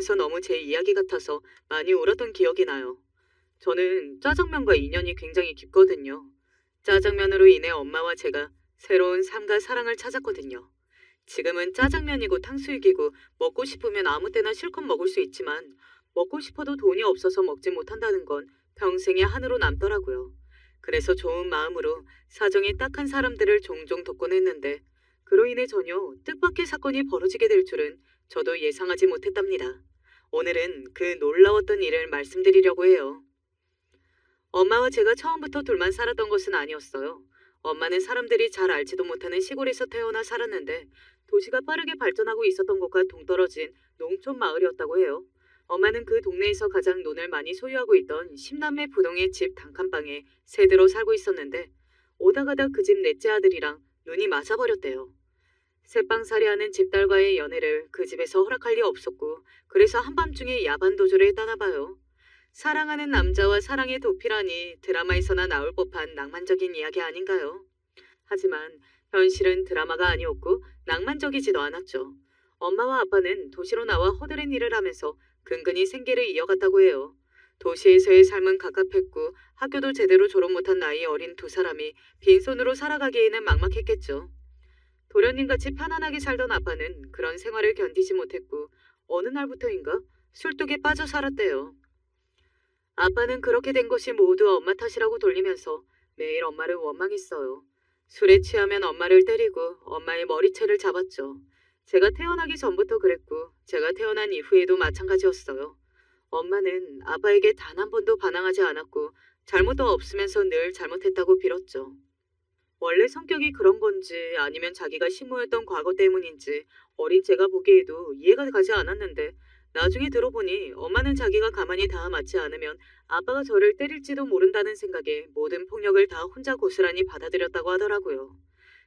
집에서 너무 제 이야기 같아서 많이 울었던 기억이 나요. 저는 짜장면과 인연이 굉장히 깊거든요. 짜장면으로 인해 엄마와 제가 새로운 삶과 사랑을 찾았거든요. 지금은 짜장면이고 탕수육이고 먹고 싶으면 아무 때나 실컷 먹을 수 있지만 먹고 싶어도 돈이 없어서 먹지 못한다는 건 평생의 한으로 남더라고요. 그래서 좋은 마음으로 사정이 딱한 사람들을 종종 돕곤 했는데 그로 인해 전혀 뜻밖의 사건이 벌어지게 될 줄은 저도 예상하지 못했답니다. 오늘은 그 놀라웠던 일을 말씀드리려고 해요. 엄마와 제가 처음부터 둘만 살았던 것은 아니었어요. 엄마는 사람들이 잘 알지도 못하는 시골에서 태어나 살았는데 도시가 빠르게 발전하고 있었던 곳과 동떨어진 농촌 마을이었다고 해요. 엄마는 그 동네에서 가장 논을 많이 소유하고 있던 10남매 부동의 집 단칸방에 세대로 살고 있었는데 오다 가다 그 집 넷째 아들이랑 눈이 맞아버렸대요. 새빵살이하는 집딸과의 연애를 그 집에서 허락할 리 없었고 그래서 한밤중에 야반 도주를 했다나 봐요. 사랑하는 남자와 사랑의 도피라니 드라마에서나 나올 법한 낭만적인 이야기 아닌가요? 하지만 현실은 드라마가 아니었고 낭만적이지도 않았죠. 엄마와 아빠는 도시로 나와 허드렛 일을 하면서 근근히 생계를 이어갔다고 해요. 도시에서의 삶은 갑갑했고 학교도 제대로 졸업 못한 나이 어린 두 사람이 빈손으로 살아가기에는 막막했겠죠. 도련님같이 편안하게 살던 아빠는 그런 생활을 견디지 못했고 어느 날부터인가 술독에 빠져 살았대요. 아빠는 그렇게 된 것이 모두 엄마 탓이라고 돌리면서 매일 엄마를 원망했어요. 술에 취하면 엄마를 때리고 엄마의 머리채를 잡았죠. 제가 태어나기 전부터 그랬고 제가 태어난 이후에도 마찬가지였어요. 엄마는 아빠에게 단 한 번도 반항하지 않았고 잘못도 없으면서 늘 잘못했다고 빌었죠. 원래 성격이 그런 건지 아니면 자기가 식모였던 과거 때문인지 어린 제가 보기에도 이해가 가지 않았는데 나중에 들어보니 엄마는 자기가 가만히 다 맞지 않으면 아빠가 저를 때릴지도 모른다는 생각에 모든 폭력을 다 혼자 고스란히 받아들였다고 하더라고요.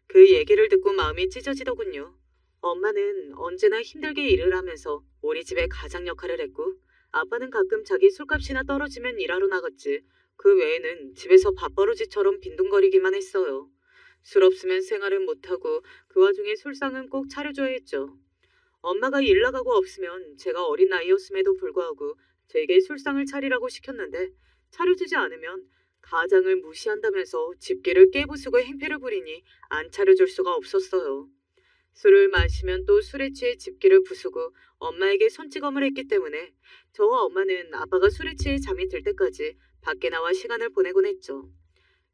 그 얘기를 듣고 마음이 찢어지더군요. 엄마는 언제나 힘들게 일을 하면서 우리 집의 가장 역할을 했고 아빠는 가끔 자기 술값이나 떨어지면 일하러 나갔지 그 외에는 집에서 밥버릇이처럼 빈둥거리기만 했어요. 술 없으면 생활은 못하고 그 와중에 술상은 꼭 차려줘야 했죠. 엄마가 일 나가고 없으면 제가 어린 나이였음에도 불구하고 제게 술상을 차리라고 시켰는데 차려주지 않으면 가장을 무시한다면서 집기를 깨부수고 행패를 부리니 안 차려줄 수가 없었어요. 술을 마시면 또 술에 취해 집기를 부수고 엄마에게 손찌검을 했기 때문에 저와 엄마는 아빠가 술에 취해 잠이 들 때까지 밖에 나와 시간을 보내곤 했죠.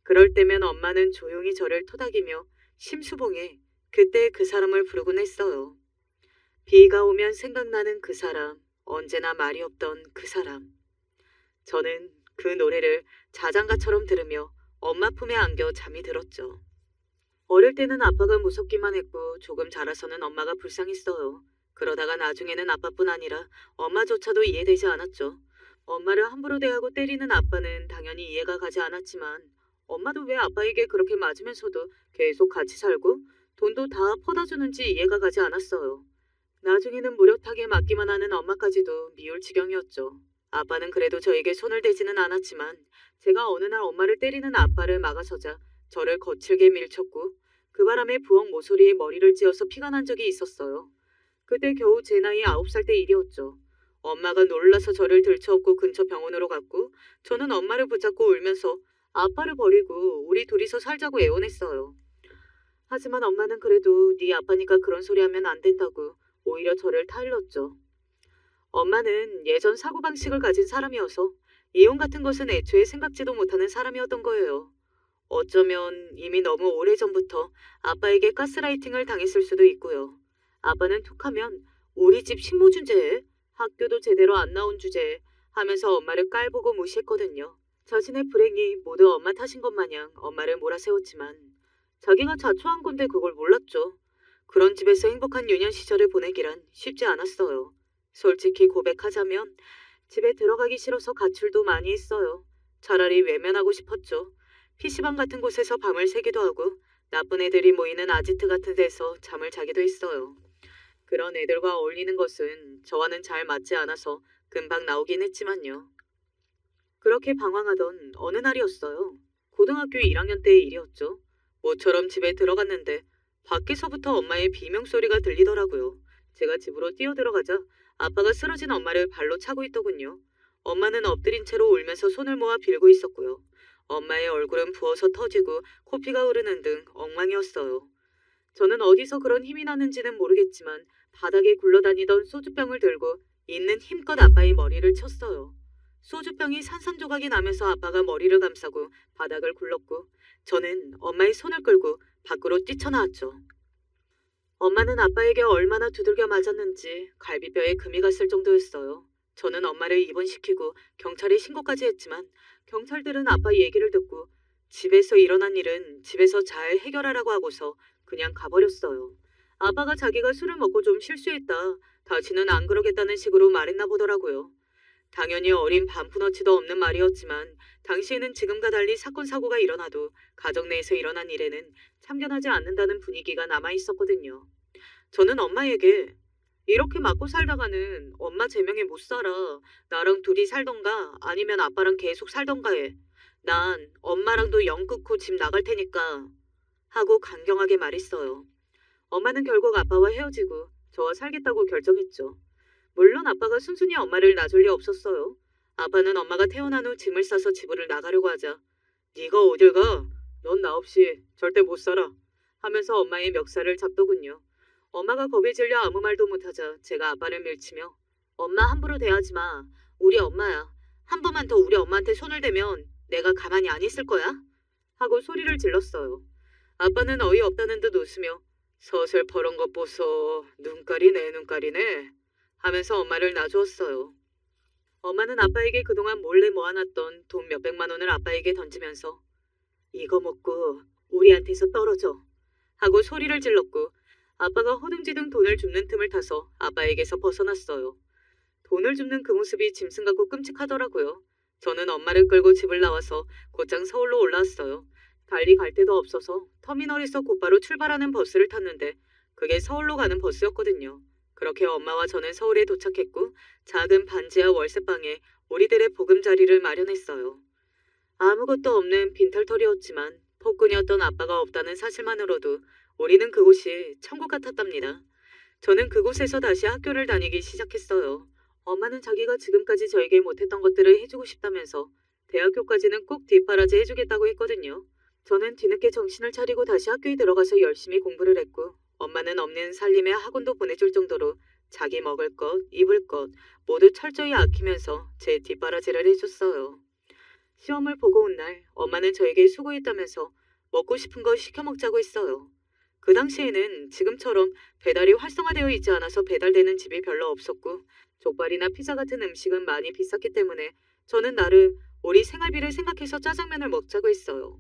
그럴 때면 엄마는 조용히 저를 토닥이며 심수봉에 그때 그 사람을 부르곤 했어요. 비가 오면 생각나는 그 사람, 언제나 말이 없던 그 사람. 저는 그 노래를 자장가처럼 들으며 엄마 품에 안겨 잠이 들었죠. 어릴 때는 아빠가 무섭기만 했고 조금 자라서는 엄마가 불쌍했어요. 그러다가 나중에는 아빠뿐 아니라 엄마조차도 이해되지 않았죠. 엄마를 함부로 대하고 때리는 아빠는 당연히 이해가 가지 않았지만 엄마도 왜 아빠에게 그렇게 맞으면서도 계속 같이 살고 돈도 다 퍼다 주는지 이해가 가지 않았어요. 나중에는 무력하게 맞기만 하는 엄마까지도 미울 지경이었죠. 아빠는 그래도 저에게 손을 대지는 않았지만 제가 어느 날 엄마를 때리는 아빠를 막아서자 저를 거칠게 밀쳤고 그 바람에 부엌 모서리에 머리를 찧어서 피가 난 적이 있었어요. 그때 겨우 제 나이 9살 때 일이었죠. 엄마가 놀라서 저를 들쳐업고 근처 병원으로 갔고 저는 엄마를 붙잡고 울면서 아빠를 버리고 우리 둘이서 살자고 애원했어요. 하지만 엄마는 그래도 네 아빠니까 그런 소리 하면 안 된다고 오히려 저를 타일렀죠. 엄마는 예전 사고방식을 가진 사람이어서 이혼 같은 것은 애초에 생각지도 못하는 사람이었던 거예요. 어쩌면 이미 너무 오래전부터 아빠에게 가스라이팅을 당했을 수도 있고요. 아빠는 툭하면 우리 집 식모준재에 학교도 제대로 안 나온 주제에 하면서 엄마를 깔보고 무시했거든요. 자신의 불행이 모두 엄마 탓인 것 마냥 엄마를 몰아세웠지만 자기가 자초한 건데 그걸 몰랐죠. 그런 집에서 행복한 유년 시절을 보내기란 쉽지 않았어요. 솔직히 고백하자면 집에 들어가기 싫어서 가출도 많이 했어요. 차라리 외면하고 싶었죠. PC방 같은 곳에서 밤을 새기도 하고 나쁜 애들이 모이는 아지트 같은 데서 잠을 자기도 했어요. 그런 애들과 어울리는 것은 저와는 잘 맞지 않아서 금방 나오긴 했지만요. 그렇게 방황하던 어느 날이었어요. 고등학교 1학년 때의 일이었죠. 모처럼 집에 들어갔는데 밖에서부터 엄마의 비명소리가 들리더라고요. 제가 집으로 뛰어들어가자 아빠가 쓰러진 엄마를 발로 차고 있더군요. 엄마는 엎드린 채로 울면서 손을 모아 빌고 있었고요. 엄마의 얼굴은 부어서 터지고 코피가 흐르는 등 엉망이었어요. 저는 어디서 그런 힘이 나는지는 모르겠지만 바닥에 굴러다니던 소주병을 들고 있는 힘껏 아빠의 머리를 쳤어요. 소주병이 산산조각이 나면서 아빠가 머리를 감싸고 바닥을 굴렀고 저는 엄마의 손을 끌고 밖으로 뛰쳐나왔죠. 엄마는 아빠에게 얼마나 두들겨 맞았는지 갈비뼈에 금이 갔을 정도였어요. 저는 엄마를 입원시키고 경찰에 신고까지 했지만 경찰들은 아빠 얘기를 듣고 집에서 일어난 일은 집에서 잘 해결하라고 하고서 그냥 가버렸어요. 아빠가 자기가 술을 먹고 좀 실수했다. 다시는 안 그러겠다는 식으로 말했나 보더라고요. 당연히 어린 반푼어치도 없는 말이었지만 당시에는 지금과 달리 사건 사고가 일어나도 가정 내에서 일어난 일에는 참견하지 않는다는 분위기가 남아 있었거든요. 저는 엄마에게 이렇게 맞고 살다가는 엄마 제명에 못 살아. 나랑 둘이 살던가 아니면 아빠랑 계속 살던가 해. 난 엄마랑도 영 끊고 집 나갈 테니까 하고 강경하게 말했어요. 엄마는 결국 아빠와 헤어지고 저와 살겠다고 결정했죠. 물론 아빠가 순순히 엄마를 놔줄 리 없었어요. 아빠는 엄마가 태어난 후 짐을 싸서 집을 나가려고 하자 네가 어딜 가? 넌 나 없이 절대 못 살아 하면서 엄마의 멱살을 잡더군요. 엄마가 겁에 질려 아무 말도 못하자 제가 아빠를 밀치며 엄마 함부로 대하지 마. 우리 엄마야. 한 번만 더 우리 엄마한테 손을 대면 내가 가만히 안 있을 거야? 하고 소리를 질렀어요. 아빠는 어이없다는 듯 웃으며 서슬 퍼런 것 보소. 눈깔이 내 눈깔이네 하면서 엄마를 놔주었어요. 엄마는 아빠에게 그동안 몰래 모아놨던 돈 몇백만 원을 아빠에게 던지면서 이거 먹고 우리한테서 떨어져 하고 소리를 질렀고 아빠가 허둥지둥 돈을 줍는 틈을 타서 아빠에게서 벗어났어요. 돈을 줍는 그 모습이 짐승 같고 끔찍하더라고요. 저는 엄마를 끌고 집을 나와서 곧장 서울로 올라왔어요. 달리 갈 데도 없어서 터미널에서 곧바로 출발하는 버스를 탔는데 그게 서울로 가는 버스였거든요. 그렇게 엄마와 저는 서울에 도착했고 작은 반지하 월세방에 우리들의 보금자리를 마련했어요. 아무것도 없는 빈털터리였지만 폭군이었던 아빠가 없다는 사실만으로도 우리는 그곳이 천국 같았답니다. 저는 그곳에서 다시 학교를 다니기 시작했어요. 엄마는 자기가 지금까지 저에게 못했던 것들을 해주고 싶다면서 대학교까지는 꼭 뒷바라지 해주겠다고 했거든요. 저는 뒤늦게 정신을 차리고 다시 학교에 들어가서 열심히 공부를 했고 엄마는 없는 살림에 학원도 보내줄 정도로 자기 먹을 것, 입을 것 모두 철저히 아끼면서 제 뒷바라지를 해줬어요. 시험을 보고 온 날 엄마는 저에게 수고했다면서 먹고 싶은 거 시켜 먹자고 했어요. 그 당시에는 지금처럼 배달이 활성화되어 있지 않아서 배달되는 집이 별로 없었고 족발이나 피자 같은 음식은 많이 비쌌기 때문에 저는 나름 우리 생활비를 생각해서 짜장면을 먹자고 했어요.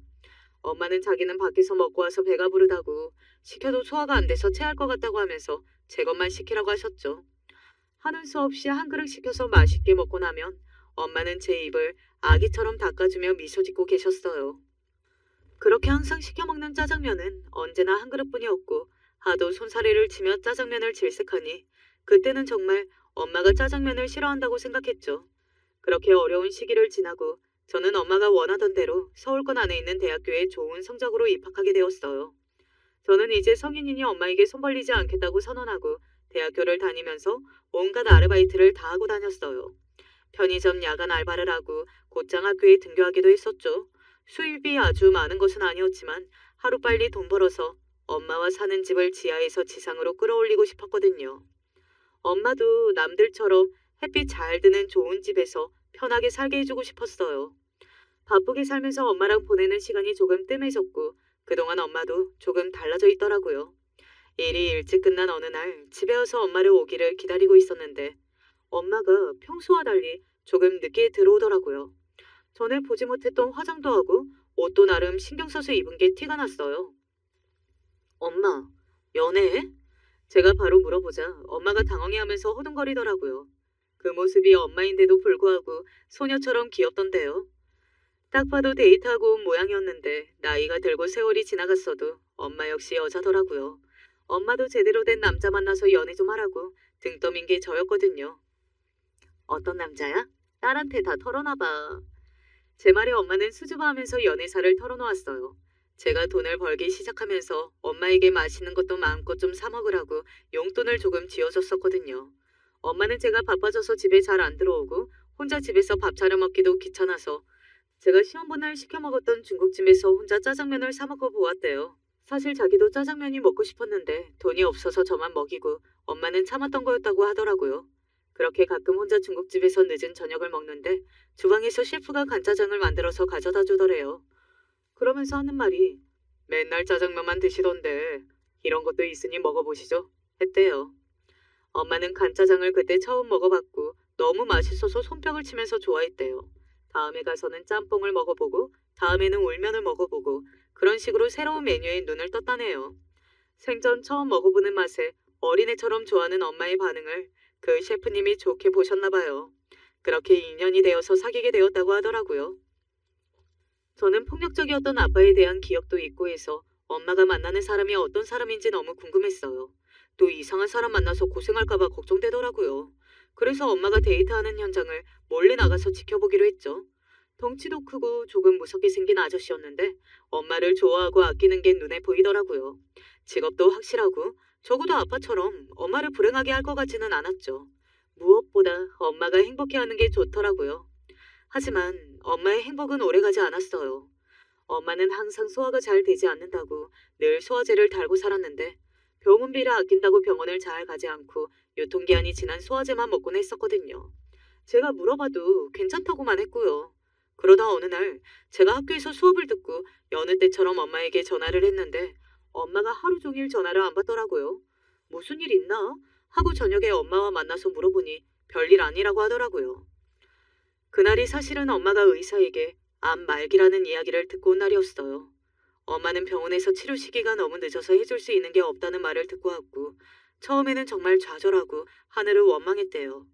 엄마는 자기는 밖에서 먹고 와서 배가 부르다고 시켜도 소화가 안 돼서 체할 것 같다고 하면서 제 것만 시키라고 하셨죠. 하는 수 없이 한 그릇 시켜서 맛있게 먹고 나면 엄마는 제 입을 아기처럼 닦아주며 미소 짓고 계셨어요. 그렇게 항상 시켜 먹는 짜장면은 언제나 한 그릇뿐이었고 하도 손사래를 치며 짜장면을 질색하니 그때는 정말 엄마가 짜장면을 싫어한다고 생각했죠. 그렇게 어려운 시기를 지나고 저는 엄마가 원하던 대로 서울권 안에 있는 대학교에 좋은 성적으로 입학하게 되었어요. 저는 이제 성인이니 엄마에게 손 벌리지 않겠다고 선언하고 대학교를 다니면서 온갖 아르바이트를 다 하고 다녔어요. 편의점 야간 알바를 하고 곧장 학교에 등교하기도 했었죠. 수입이 아주 많은 것은 아니었지만 하루빨리 돈 벌어서 엄마와 사는 집을 지하에서 지상으로 끌어올리고 싶었거든요. 엄마도 남들처럼 햇빛 잘 드는 좋은 집에서 편하게 살게 해주고 싶었어요. 바쁘게 살면서 엄마랑 보내는 시간이 조금 뜸해졌고 그동안 엄마도 조금 달라져 있더라고요. 일이 일찍 끝난 어느 날 집에 와서 엄마를 오기를 기다리고 있었는데 엄마가 평소와 달리 조금 늦게 들어오더라고요. 전에 보지 못했던 화장도 하고 옷도 나름 신경 써서 입은 게 티가 났어요. 엄마, 연애해? 제가 바로 물어보자 엄마가 당황해하면서 호둥거리더라고요. 그 모습이 엄마인데도 불구하고 소녀처럼 귀엽던데요. 딱 봐도 데이트하고 온 모양이었는데 나이가 들고 세월이 지나갔어도 엄마 역시 여자더라고요. 엄마도 제대로 된 남자 만나서 연애 좀 하라고 등 떠민 게 저였거든요. 어떤 남자야? 딸한테 다 털어놔봐. 제 말에 엄마는 수줍어하면서 연애사를 털어놓았어요. 제가 돈을 벌기 시작하면서 엄마에게 맛있는 것도 마음껏 좀 사 먹으라고 용돈을 조금 쥐어줬었거든요. 엄마는 제가 바빠져서 집에 잘 안 들어오고 혼자 집에서 밥 차려 먹기도 귀찮아서 제가 시험본을 시켜 먹었던 중국집에서 혼자 짜장면을 사 먹어 보았대요. 사실 자기도 짜장면이 먹고 싶었는데 돈이 없어서 저만 먹이고 엄마는 참았던 거였다고 하더라고요. 그렇게 가끔 혼자 중국집에서 늦은 저녁을 먹는데 주방에서 셰프가 간짜장을 만들어서 가져다 주더래요. 그러면서 하는 말이 맨날 짜장면만 드시던데 이런 것도 있으니 먹어보시죠 했대요. 엄마는 간짜장을 그때 처음 먹어봤고 너무 맛있어서 손뼉을 치면서 좋아했대요. 다음에 가서는 짬뽕을 먹어보고 다음에는 울면을 먹어보고 그런 식으로 새로운 메뉴에 눈을 떴다네요. 생전 처음 먹어보는 맛에 어린애처럼 좋아하는 엄마의 반응을 그 셰프님이 좋게 보셨나 봐요. 그렇게 인연이 되어서 사귀게 되었다고 하더라고요. 저는 폭력적이었던 아빠에 대한 기억도 있고 해서 엄마가 만나는 사람이 어떤 사람인지 너무 궁금했어요. 또 이상한 사람 만나서 고생할까봐 걱정되더라고요. 그래서 엄마가 데이트하는 현장을 몰래 나가서 지켜보기로 했죠. 덩치도 크고 조금 무섭게 생긴 아저씨였는데 엄마를 좋아하고 아끼는 게 눈에 보이더라고요. 직업도 확실하고 적어도 아빠처럼 엄마를 불행하게 할 것 같지는 않았죠. 무엇보다 엄마가 행복해하는 게 좋더라고요. 하지만 엄마의 행복은 오래가지 않았어요. 엄마는 항상 소화가 잘 되지 않는다고 늘 소화제를 달고 살았는데 병원비를 아낀다고 병원을 잘 가지 않고 유통기한이 지난 소화제만 먹곤 했었거든요. 제가 물어봐도 괜찮다고만 했고요. 그러다 어느 날 제가 학교에서 수업을 듣고 여느 때처럼 엄마에게 전화를 했는데 엄마가 하루 종일 전화를 안 받더라고요. 무슨 일 있나? 하고 저녁에 엄마와 만나서 물어보니 별일 아니라고 하더라고요. 그날이 사실은 엄마가 의사에게 암 말기라는 이야기를 듣고 온 날이었어요. 엄마는 병원에서 치료 시기가 너무 늦어서 해줄 수 있는 게 없다는 말을 듣고 왔고 처음에는 정말 좌절하고 하늘을 원망했대요.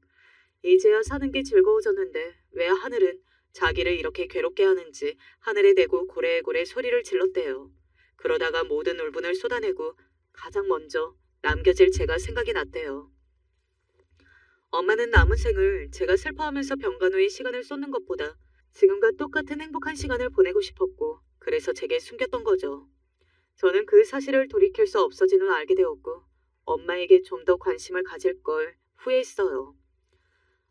이제야 사는 게 즐거워졌는데 왜 하늘은 자기를 이렇게 괴롭게 하는지 하늘에 대고 고래고래 소리를 질렀대요. 그러다가 모든 울분을 쏟아내고 가장 먼저 남겨질 제가 생각이 났대요. 엄마는 남은 생을 제가 슬퍼하면서 병간 후에 시간을 쏟는 것보다 지금과 똑같은 행복한 시간을 보내고 싶었고 그래서 제게 숨겼던 거죠. 저는 그 사실을 돌이킬 수 없어진 후 알게 되었고 엄마에게 좀 더 관심을 가질 걸 후회했어요.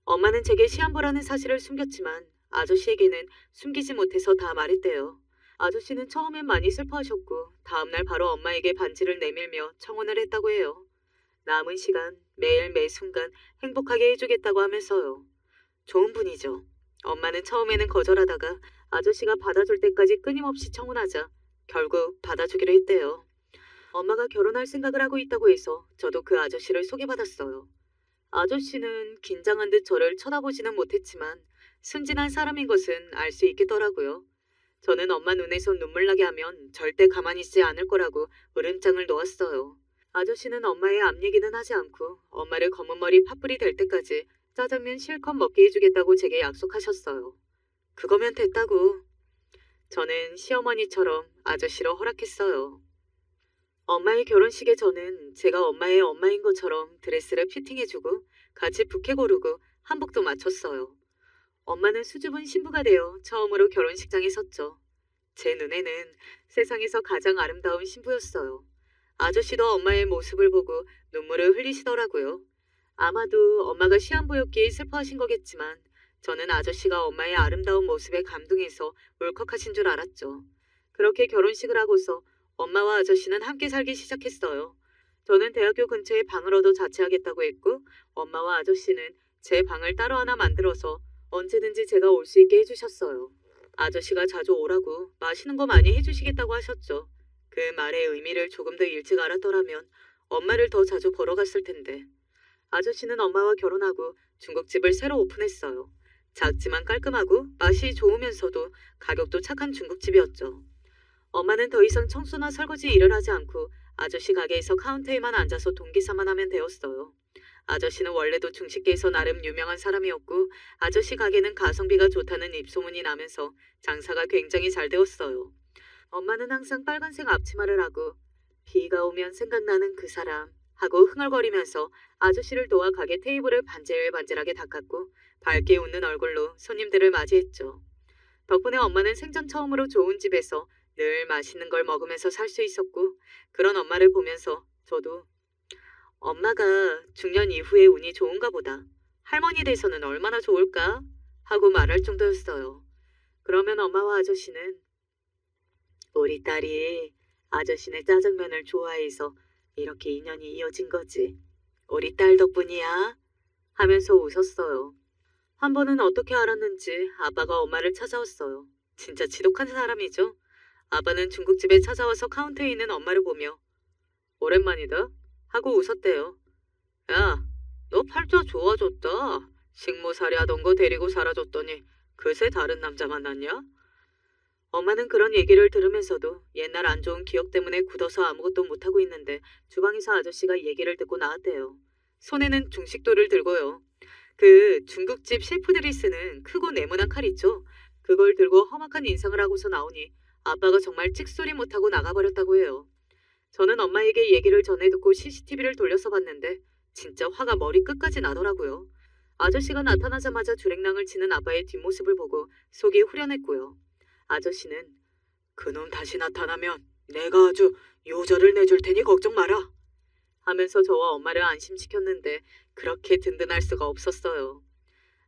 엄마는 제게 시한부라는 사실을 숨겼지만 아저씨에게는 숨기지 못해서 다 말했대요. 아저씨는 처음엔 많이 슬퍼하셨고 다음날 바로 엄마에게 반지를 내밀며 청혼을 했다고 해요. 남은 시간 매일 매 순간 행복하게 해주겠다고 하면서요. 좋은 분이죠. 엄마는 처음에는 거절하다가 아저씨가 받아줄 때까지 끊임없이 청혼하자 결국 받아주기로 했대요. 엄마가 결혼할 생각을 하고 있다고 해서 저도 그 아저씨를 소개받았어요. 아저씨는 긴장한 듯 저를 쳐다보지는 못했지만 순진한 사람인 것은 알 수 있겠더라고요. 저는 엄마 눈에서 눈물 나게 하면 절대 가만히 있지 않을 거라고 으름장을 놓았어요. 아저씨는 엄마의 앞 얘기는 하지 않고 엄마를 검은 머리 팥불이 될 때까지 짜장면 실컷 먹게 해주겠다고 제게 약속하셨어요. 그거면 됐다고. 저는 시어머니처럼 아저씨로 허락했어요. 엄마의 결혼식에 저는 제가 엄마의 엄마인 것처럼 드레스를 피팅해주고 같이 부케 고르고 한복도 맞췄어요. 엄마는 수줍은 신부가 되어 처음으로 결혼식장에 섰죠. 제 눈에는 세상에서 가장 아름다운 신부였어요. 아저씨도 엄마의 모습을 보고 눈물을 흘리시더라고요. 아마도 엄마가 시한부였기에 슬퍼하신 거겠지만 저는 아저씨가 엄마의 아름다운 모습에 감동해서 울컥하신 줄 알았죠. 그렇게 결혼식을 하고서 엄마와 아저씨는 함께 살기 시작했어요. 저는 대학교 근처에 방을 얻어 자취하겠다고 했고 엄마와 아저씨는 제 방을 따로 하나 만들어서 언제든지 제가 올 수 있게 해주셨어요. 아저씨가 자주 오라고 맛있는 거 많이 해주시겠다고 하셨죠. 그 말의 의미를 조금 더 일찍 알았더라면 엄마를 더 자주 보러 갔을 텐데. 아저씨는 엄마와 결혼하고 중국집을 새로 오픈했어요. 작지만 깔끔하고 맛이 좋으면서도 가격도 착한 중국집이었죠. 엄마는 더 이상 청소나 설거지 일을 하지 않고 아저씨 가게에서 카운터에만 앉아서 동기사만 하면 되었어요. 아저씨는 원래도 중식계에서 나름 유명한 사람이었고 아저씨 가게는 가성비가 좋다는 입소문이 나면서 장사가 굉장히 잘 되었어요. 엄마는 항상 빨간색 앞치마를 하고 비가 오면 생각나는 그 사람 하고 흥얼거리면서 아저씨를 도와 가게 테이블을 반질반질하게 닦았고 밝게 웃는 얼굴로 손님들을 맞이했죠. 덕분에 엄마는 생전 처음으로 좋은 집에서 늘 맛있는 걸 먹으면서 살 수 있었고 그런 엄마를 보면서 저도 엄마가 중년 이후에 운이 좋은가 보다. 할머니 돼서는 얼마나 좋을까? 하고 말할 정도였어요. 그러면 엄마와 아저씨는 우리 딸이 아저씨네 짜장면을 좋아해서 이렇게 인연이 이어진 거지. 우리 딸 덕분이야. 하면서 웃었어요. 한 번은 어떻게 알았는지 아빠가 엄마를 찾아왔어요. 진짜 지독한 사람이죠. 아빠는 중국집에 찾아와서 카운터에 있는 엄마를 보며 오랜만이다 하고 웃었대요. 야, 너 팔자 좋아졌다. 식모살이 하던 거 데리고 살아줬더니 그새 다른 남자 만났냐? 엄마는 그런 얘기를 들으면서도 옛날 안 좋은 기억 때문에 굳어서 아무것도 못하고 있는데 주방에서 아저씨가 얘기를 듣고 나왔대요. 손에는 중식도를 들고요. 그 중국집 셰프들이 쓰는 크고 네모난 칼 있죠? 그걸 들고 험악한 인상을 하고서 나오니 아빠가 정말 찍소리 못하고 나가버렸다고 해요. 저는 엄마에게 얘기를 전해 듣고 CCTV를 돌려서 봤는데 진짜 화가 머리 끝까지 나더라고요. 아저씨가 나타나자마자 주랭랑을 치는 아빠의 뒷모습을 보고 속이 후련했고요. 아저씨는 그놈 다시 나타나면 내가 아주 요절을 내줄 테니 걱정 마라 하면서 저와 엄마를 안심시켰는데 그렇게 든든할 수가 없었어요.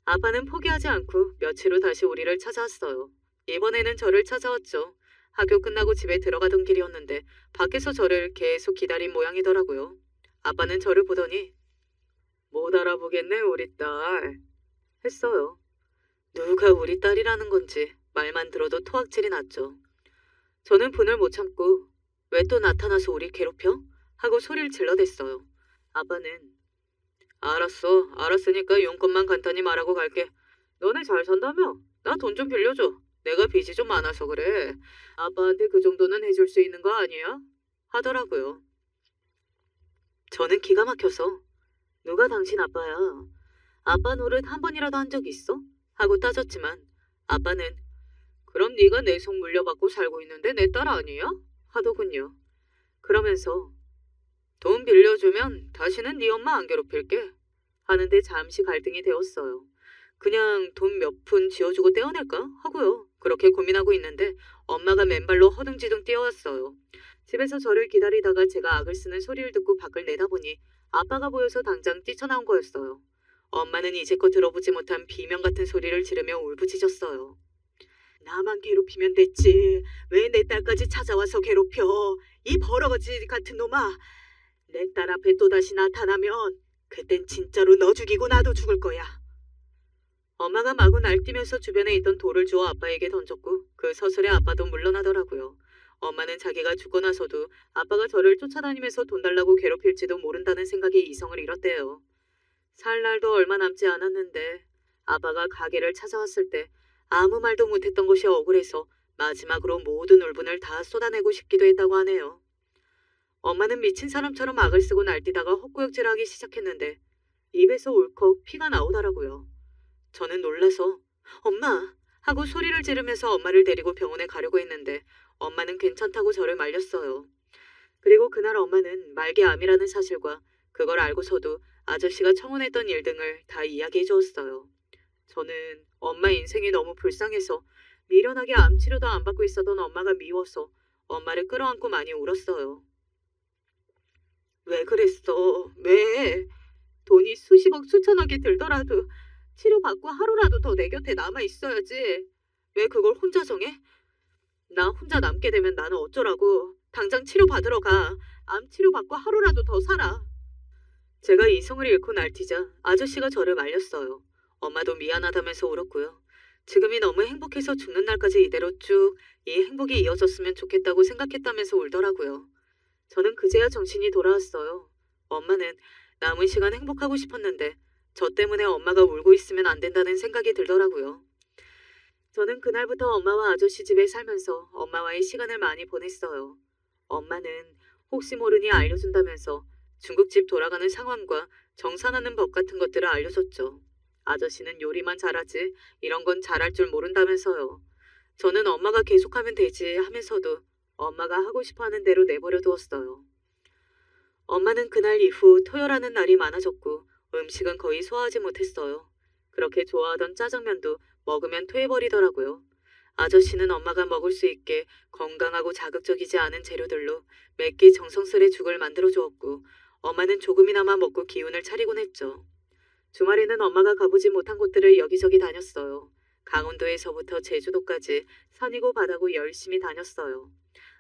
아빠는 포기하지 않고 며칠 후 다시 우리를 찾아왔어요. 이번에는 저를 찾아왔죠. 학교 끝나고 집에 들어가던 길이었는데 밖에서 저를 계속 기다린 모양이더라고요. 아빠는 저를 보더니 못 알아보겠네 우리 딸 했어요. 누가 우리 딸이라는 건지 말만 들어도 토악질이 났죠. 저는 분을 못 참고 왜 또 나타나서 우리 괴롭혀? 하고 소리를 질러댔어요. 아빠는 알았어. 알았으니까 용건만 간단히 말하고 갈게. 너네 잘 산다며? 나 돈 좀 빌려줘. 내가 빚이 좀 많아서 그래. 아빠한테 그 정도는 해줄 수 있는 거 아니야? 하더라고요. 저는 기가 막혀서 누가 당신 아빠야? 아빠 노릇 한 번이라도 한 적 있어? 하고 따졌지만 아빠는 그럼 네가 내 속 물려받고 살고 있는데 내 딸 아니야? 하더군요. 그러면서 돈 빌려주면 다시는 네 엄마 안 괴롭힐게 하는데 잠시 갈등이 되었어요. 그냥 돈 몇 푼 쥐어주고 떼어낼까 하고요. 그렇게 고민하고 있는데 엄마가 맨발로 허둥지둥 뛰어왔어요. 집에서 저를 기다리다가 제가 악을 쓰는 소리를 듣고 밖을 내다보니 아빠가 보여서 당장 뛰쳐나온 거였어요. 엄마는 이제껏 들어보지 못한 비명 같은 소리를 지르며 울부짖었어요. 나만 괴롭히면 됐지. 왜 내 딸까지 찾아와서 괴롭혀. 이 버러지 같은 놈아. 내 딸 앞에 또다시 나타나면 그땐 진짜로 너 죽이고 나도 죽을 거야. 엄마가 마구 날뛰면서 주변에 있던 돌을 주워 아빠에게 던졌고 그 서슬에 아빠도 물러나더라고요. 엄마는 자기가 죽고 나서도 아빠가 저를 쫓아다니면서 돈 달라고 괴롭힐지도 모른다는 생각에 이성을 잃었대요. 살 날도 얼마 남지 않았는데 아빠가 가게를 찾아왔을 때 아무 말도 못했던 것이 억울해서 마지막으로 모든 울분을 다 쏟아내고 싶기도 했다고 하네요. 엄마는 미친 사람처럼 악을 쓰고 날뛰다가 헛구역질하기 시작했는데 입에서 울컥 피가 나오더라고요. 저는 놀라서 엄마 하고 소리를 지르면서 엄마를 데리고 병원에 가려고 했는데 엄마는 괜찮다고 저를 말렸어요. 그리고 그날 엄마는 말기암이라는 사실과 그걸 알고서도 아저씨가 청혼했던 일 등을 다 이야기해 주었어요. 저는 엄마 인생이 너무 불쌍해서 미련하게 암 치료도 안 받고 있었던 엄마가 미워서 엄마를 끌어안고 많이 울었어요. 왜 그랬어? 왜? 돈이 수십억 수천억이 들더라도 치료받고 하루라도 더 내 곁에 남아 있어야지. 왜 그걸 혼자 정해? 나 혼자 남게 되면 나는 어쩌라고. 당장 치료받으러 가. 암 치료받고 하루라도 더 살아. 제가 이성을 잃고 날뛰자 아저씨가 저를 말렸어요. 엄마도 미안하다면서 울었고요. 지금이 너무 행복해서 죽는 날까지 이대로 쭉 이 행복이 이어졌으면 좋겠다고 생각했다면서 울더라고요. 저는 그제야 정신이 돌아왔어요. 엄마는 남은 시간 행복하고 싶었는데 저 때문에 엄마가 울고 있으면 안 된다는 생각이 들더라고요. 저는 그날부터 엄마와 아저씨 집에 살면서 엄마와의 시간을 많이 보냈어요. 엄마는 혹시 모르니 알려준다면서 중국집 돌아가는 상황과 정산하는 법 같은 것들을 알려줬죠. 아저씨는 요리만 잘하지 이런 건 잘할 줄 모른다면서요. 저는 엄마가 계속하면 되지 하면서도 엄마가 하고 싶어하는 대로 내버려 두었어요. 엄마는 그날 이후 토요라는 날이 많아졌고 음식은 거의 소화하지 못했어요. 그렇게 좋아하던 짜장면도 먹으면 토해버리더라고요. 아저씨는 엄마가 먹을 수 있게 건강하고 자극적이지 않은 재료들로 맵기 정성스레 죽을 만들어 주었고 엄마는 조금이나마 먹고 기운을 차리곤 했죠. 주말에는 엄마가 가보지 못한 곳들을 여기저기 다녔어요. 강원도에서부터 제주도까지 산이고 바다고 열심히 다녔어요.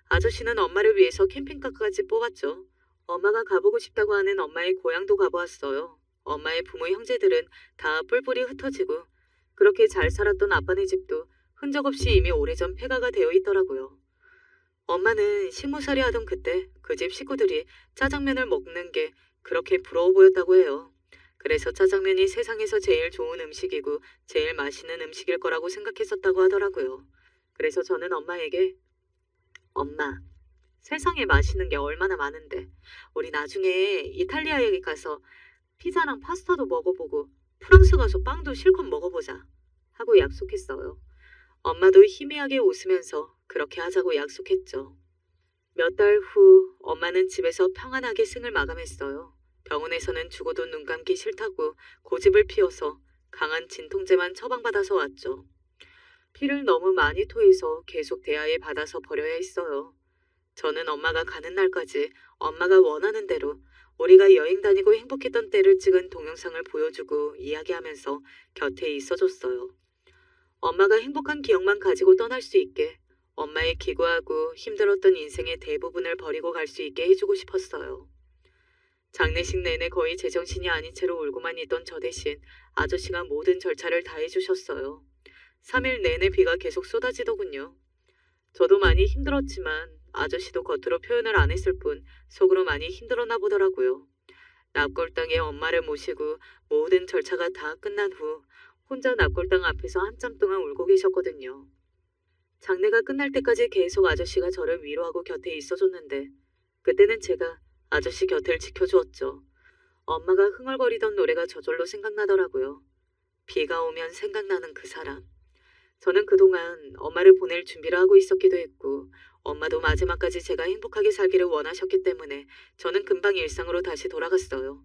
아저씨는 엄마를 위해서 캠핑카까지 뽑았죠. 엄마가 가보고 싶다고 하는 엄마의 고향도 가보았어요. 엄마의 부모 형제들은 다 뿔뿔이 흩어지고 그렇게 잘 살았던 아빠네 집도 흔적 없이 이미 오래전 폐가가 되어 있더라고요. 엄마는 식모살이 하던 그때 그 집 식구들이 짜장면을 먹는 게 그렇게 부러워 보였다고 해요. 그래서 짜장면이 세상에서 제일 좋은 음식이고 제일 맛있는 음식일 거라고 생각했었다고 하더라고요. 그래서 저는 엄마에게 엄마, 세상에 맛있는 게 얼마나 많은데 우리 나중에 이탈리아에 가서 피자랑 파스타도 먹어보고 프랑스 가서 빵도 실컷 먹어보자 하고 약속했어요. 엄마도 희미하게 웃으면서 그렇게 하자고 약속했죠. 몇 달 후 엄마는 집에서 평안하게 생을 마감했어요. 병원에서는 죽어도 눈 감기 싫다고 고집을 피워서 강한 진통제만 처방받아서 왔죠. 피를 너무 많이 토해서 계속 대하에 받아서 버려야 했어요. 저는 엄마가 가는 날까지 엄마가 원하는 대로 우리가 여행 다니고 행복했던 때를 찍은 동영상을 보여주고 이야기하면서 곁에 있어줬어요. 엄마가 행복한 기억만 가지고 떠날 수 있게 엄마의 기구하고 힘들었던 인생의 대부분을 버리고 갈 수 있게 해주고 싶었어요. 장례식 내내 거의 제정신이 아닌 채로 울고만 있던 저 대신 아저씨가 모든 절차를 다 해주셨어요. 3일 내내 비가 계속 쏟아지더군요. 저도 많이 힘들었지만 아저씨도 겉으로 표현을 안 했을 뿐 속으로 많이 힘들었나 보더라고요. 납골당에 엄마를 모시고 모든 절차가 다 끝난 후 혼자 납골당 앞에서 한참 동안 울고 계셨거든요. 장례가 끝날 때까지 계속 아저씨가 저를 위로하고 곁에 있어줬는데 그때는 제가 아저씨 곁을 지켜주었죠. 엄마가 흥얼거리던 노래가 저절로 생각나더라고요. 비가 오면 생각나는 그 사람. 저는 그동안 엄마를 보낼 준비를 하고 있었기도 했고 엄마도 마지막까지 제가 행복하게 살기를 원하셨기 때문에 저는 금방 일상으로 다시 돌아갔어요.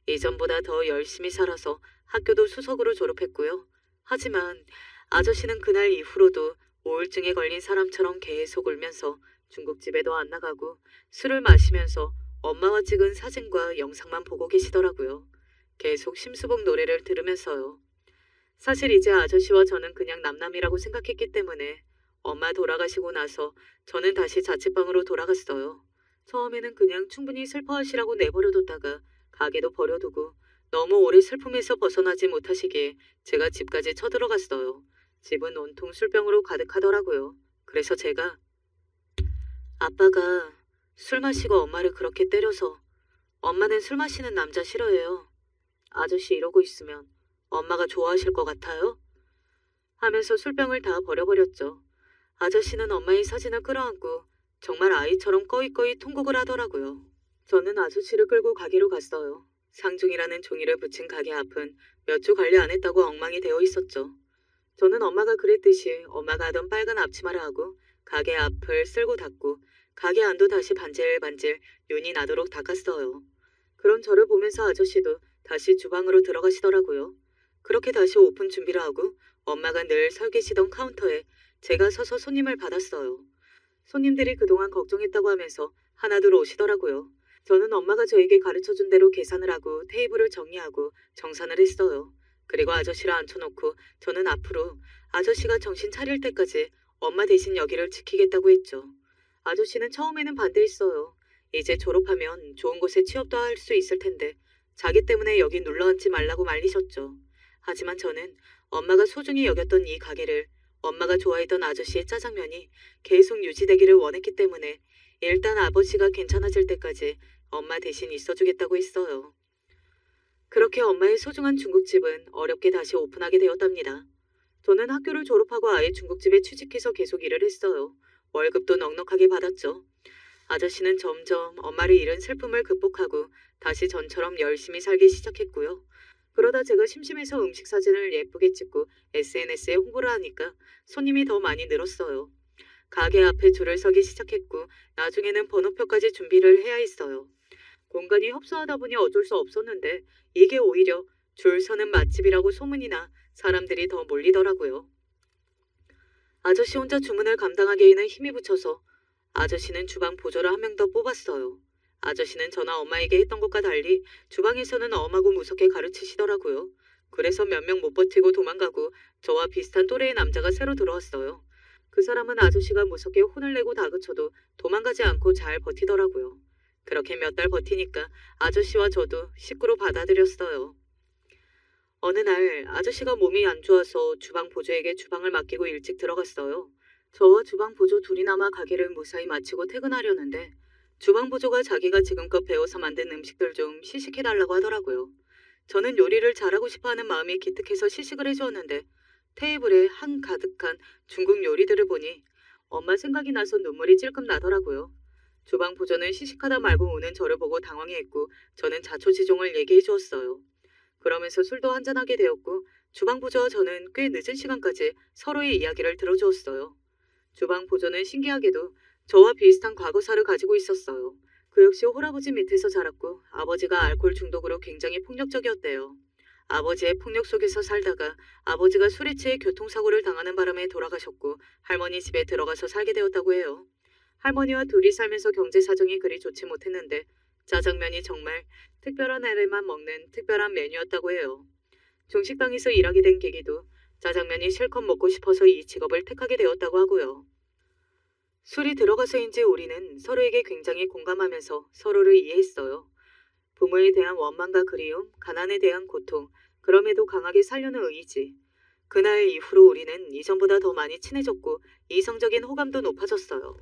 이전보다 더 열심히 살아서 학교도 수석으로 졸업했고요. 하지만 아저씨는 그날 이후로도 우울증에 걸린 사람처럼 계속 울면서 중국집에도 안 나가고 술을 마시면서 엄마와 찍은 사진과 영상만 보고 계시더라고요. 계속 심수봉 노래를 들으면서요. 사실 이제 아저씨와 저는 그냥 남남이라고 생각했기 때문에 엄마 돌아가시고 나서 저는 다시 자취방으로 돌아갔어요. 처음에는 그냥 충분히 슬퍼하시라고 내버려뒀다가 가게도 버려두고 너무 오래 슬픔에서 벗어나지 못하시기에 제가 집까지 쳐들어갔어요. 집은 온통 술병으로 가득하더라고요. 그래서 제가 아빠가 술 마시고 엄마를 그렇게 때려서 엄마는 술 마시는 남자 싫어해요. 아저씨 이러고 있으면 엄마가 좋아하실 것 같아요? 하면서 술병을 다 버려버렸죠. 아저씨는 엄마의 사진을 끌어안고 정말 아이처럼 꺼이꺼이 통곡을 하더라고요. 저는 아저씨를 끌고 가게로 갔어요. 상중이라는 종이를 붙인 가게 앞은 몇 주 관리 안 했다고 엉망이 되어 있었죠. 저는 엄마가 그랬듯이 엄마가 하던 빨간 앞치마를 하고 가게 앞을 쓸고 닦고 가게 안도 다시 반질반질 윤이 나도록 닦았어요. 그런 저를 보면서 아저씨도 다시 주방으로 들어가시더라고요. 그렇게 다시 오픈 준비를 하고 엄마가 늘 서 계시던 카운터에 제가 서서 손님을 받았어요. 손님들이 그동안 걱정했다고 하면서 하나둘 오시더라고요. 저는 엄마가 저에게 가르쳐준 대로 계산을 하고 테이블을 정리하고 정산을 했어요. 그리고 아저씨를 앉혀놓고 저는 앞으로 아저씨가 정신 차릴 때까지 엄마 대신 여기를 지키겠다고 했죠. 아저씨는 처음에는 반대했어요. 이제 졸업하면 좋은 곳에 취업도 할 수 있을 텐데 자기 때문에 여기 눌러앉지 말라고 말리셨죠. 하지만 저는 엄마가 소중히 여겼던 이 가게를 엄마가 좋아했던 아저씨의 짜장면이 계속 유지되기를 원했기 때문에 일단 아버지가 괜찮아질 때까지 엄마 대신 있어주겠다고 했어요. 그렇게 엄마의 소중한 중국집은 어렵게 다시 오픈하게 되었답니다. 저는 학교를 졸업하고 아예 중국집에 취직해서 계속 일을 했어요. 월급도 넉넉하게 받았죠. 아저씨는 점점 엄마를 잃은 슬픔을 극복하고 다시 전처럼 열심히 살기 시작했고요. 그러다 제가 심심해서 음식 사진을 예쁘게 찍고 SNS에 홍보를 하니까 손님이 더 많이 늘었어요. 가게 앞에 줄을 서기 시작했고 나중에는 번호표까지 준비를 해야 했어요. 공간이 협소하다 보니 어쩔 수 없었는데 이게 오히려 줄 서는 맛집이라고 소문이 나 사람들이 더 몰리더라고요. 아저씨 혼자 주문을 감당하기에는 힘이 붙여서 아저씨는 주방 보조를 한 명 더 뽑았어요. 아저씨는 저나 엄마에게 했던 것과 달리 주방에서는 엄하고 무섭게 가르치시더라고요. 그래서 몇 명 못 버티고 도망가고 저와 비슷한 또래의 남자가 새로 들어왔어요. 그 사람은 아저씨가 무섭게 혼을 내고 다그쳐도 도망가지 않고 잘 버티더라고요. 그렇게 몇 달 버티니까 아저씨와 저도 식구로 받아들였어요. 어느 날 아저씨가 몸이 안 좋아서 주방 보조에게 주방을 맡기고 일찍 들어갔어요. 저와 주방 보조 둘이 남아 가게를 무사히 마치고 퇴근하려는데 주방 보조가 자기가 지금껏 배워서 만든 음식들 좀 시식해달라고 하더라고요. 저는 요리를 잘하고 싶어하는 마음이 기특해서 시식을 해주었는데 테이블에 한 가득한 중국 요리들을 보니 엄마 생각이 나서 눈물이 찔끔 나더라고요. 주방 보조는 시식하다 말고 우는 저를 보고 당황해했고 저는 자초지종을 얘기해 주었어요. 그러면서 술도 한잔하게 되었고 주방 보조와 저는 꽤 늦은 시간까지 서로의 이야기를 들어주었어요. 주방 보조는 신기하게도 저와 비슷한 과거사를 가지고 있었어요. 그 역시 홀아버지 밑에서 자랐고 아버지가 알코올 중독으로 굉장히 폭력적이었대요. 아버지의 폭력 속에서 살다가 아버지가 술에 취해 교통사고를 당하는 바람에 돌아가셨고 할머니 집에 들어가서 살게 되었다고 해요. 할머니와 둘이 살면서 경제 사정이 그리 좋지 못했는데 짜장면이 정말 특별한 애들만 먹는 특별한 메뉴였다고 해요. 중식당에서 일하게 된 계기도 짜장면이 실컷 먹고 싶어서 이 직업을 택하게 되었다고 하고요. 술이 들어가서인지 우리는 서로에게 굉장히 공감하면서 서로를 이해했어요. 부모에 대한 원망과 그리움, 가난에 대한 고통, 그럼에도 강하게 살려는 의지. 그날 이후로 우리는 이전보다 더 많이 친해졌고 이성적인 호감도 높아졌어요.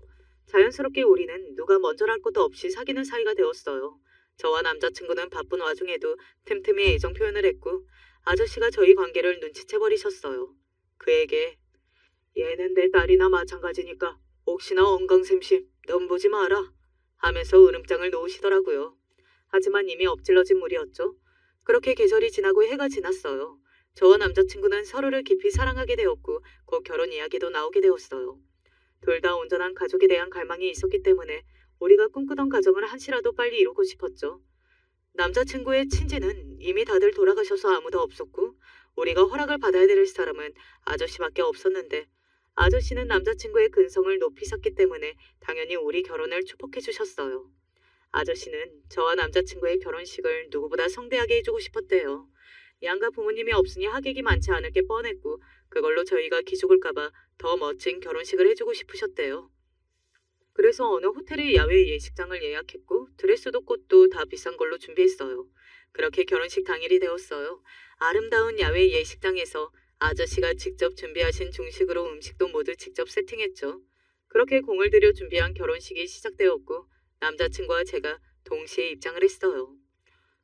자연스럽게 우리는 누가 먼저랄 것도 없이 사귀는 사이가 되었어요. 저와 남자친구는 바쁜 와중에도 틈틈이 애정 표현을 했고 아저씨가 저희 관계를 눈치채버리셨어요. 그에게 얘는 내 딸이나 마찬가지니까 혹시나 엉강샘심 넌 보지 마라 하면서 으름장을 놓으시더라고요. 하지만 이미 엎질러진 물이었죠. 그렇게 계절이 지나고 해가 지났어요. 저와 남자친구는 서로를 깊이 사랑하게 되었고 곧 결혼 이야기도 나오게 되었어요. 둘 다 온전한 가족에 대한 갈망이 있었기 때문에 우리가 꿈꾸던 가정을 한시라도 빨리 이루고 싶었죠. 남자친구의 친지는 이미 다들 돌아가셔서 아무도 없었고 우리가 허락을 받아야 될 사람은 아저씨밖에 없었는데 아저씨는 남자친구의 근성을 높이 샀기 때문에 당연히 우리 결혼을 축복해 주셨어요. 아저씨는 저와 남자친구의 결혼식을 누구보다 성대하게 해주고 싶었대요. 양가 부모님이 없으니 하객이 많지 않을 게 뻔했고 그걸로 저희가 기죽을까봐 더 멋진 결혼식을 해주고 싶으셨대요. 그래서 어느 호텔의 야외 예식장을 예약했고 드레스도 꽃도 다 비싼 걸로 준비했어요. 그렇게 결혼식 당일이 되었어요. 아름다운 야외 예식장에서 아저씨가 직접 준비하신 중식으로 음식도 모두 직접 세팅했죠. 그렇게 공을 들여 준비한 결혼식이 시작되었고 남자친구와 제가 동시에 입장을 했어요.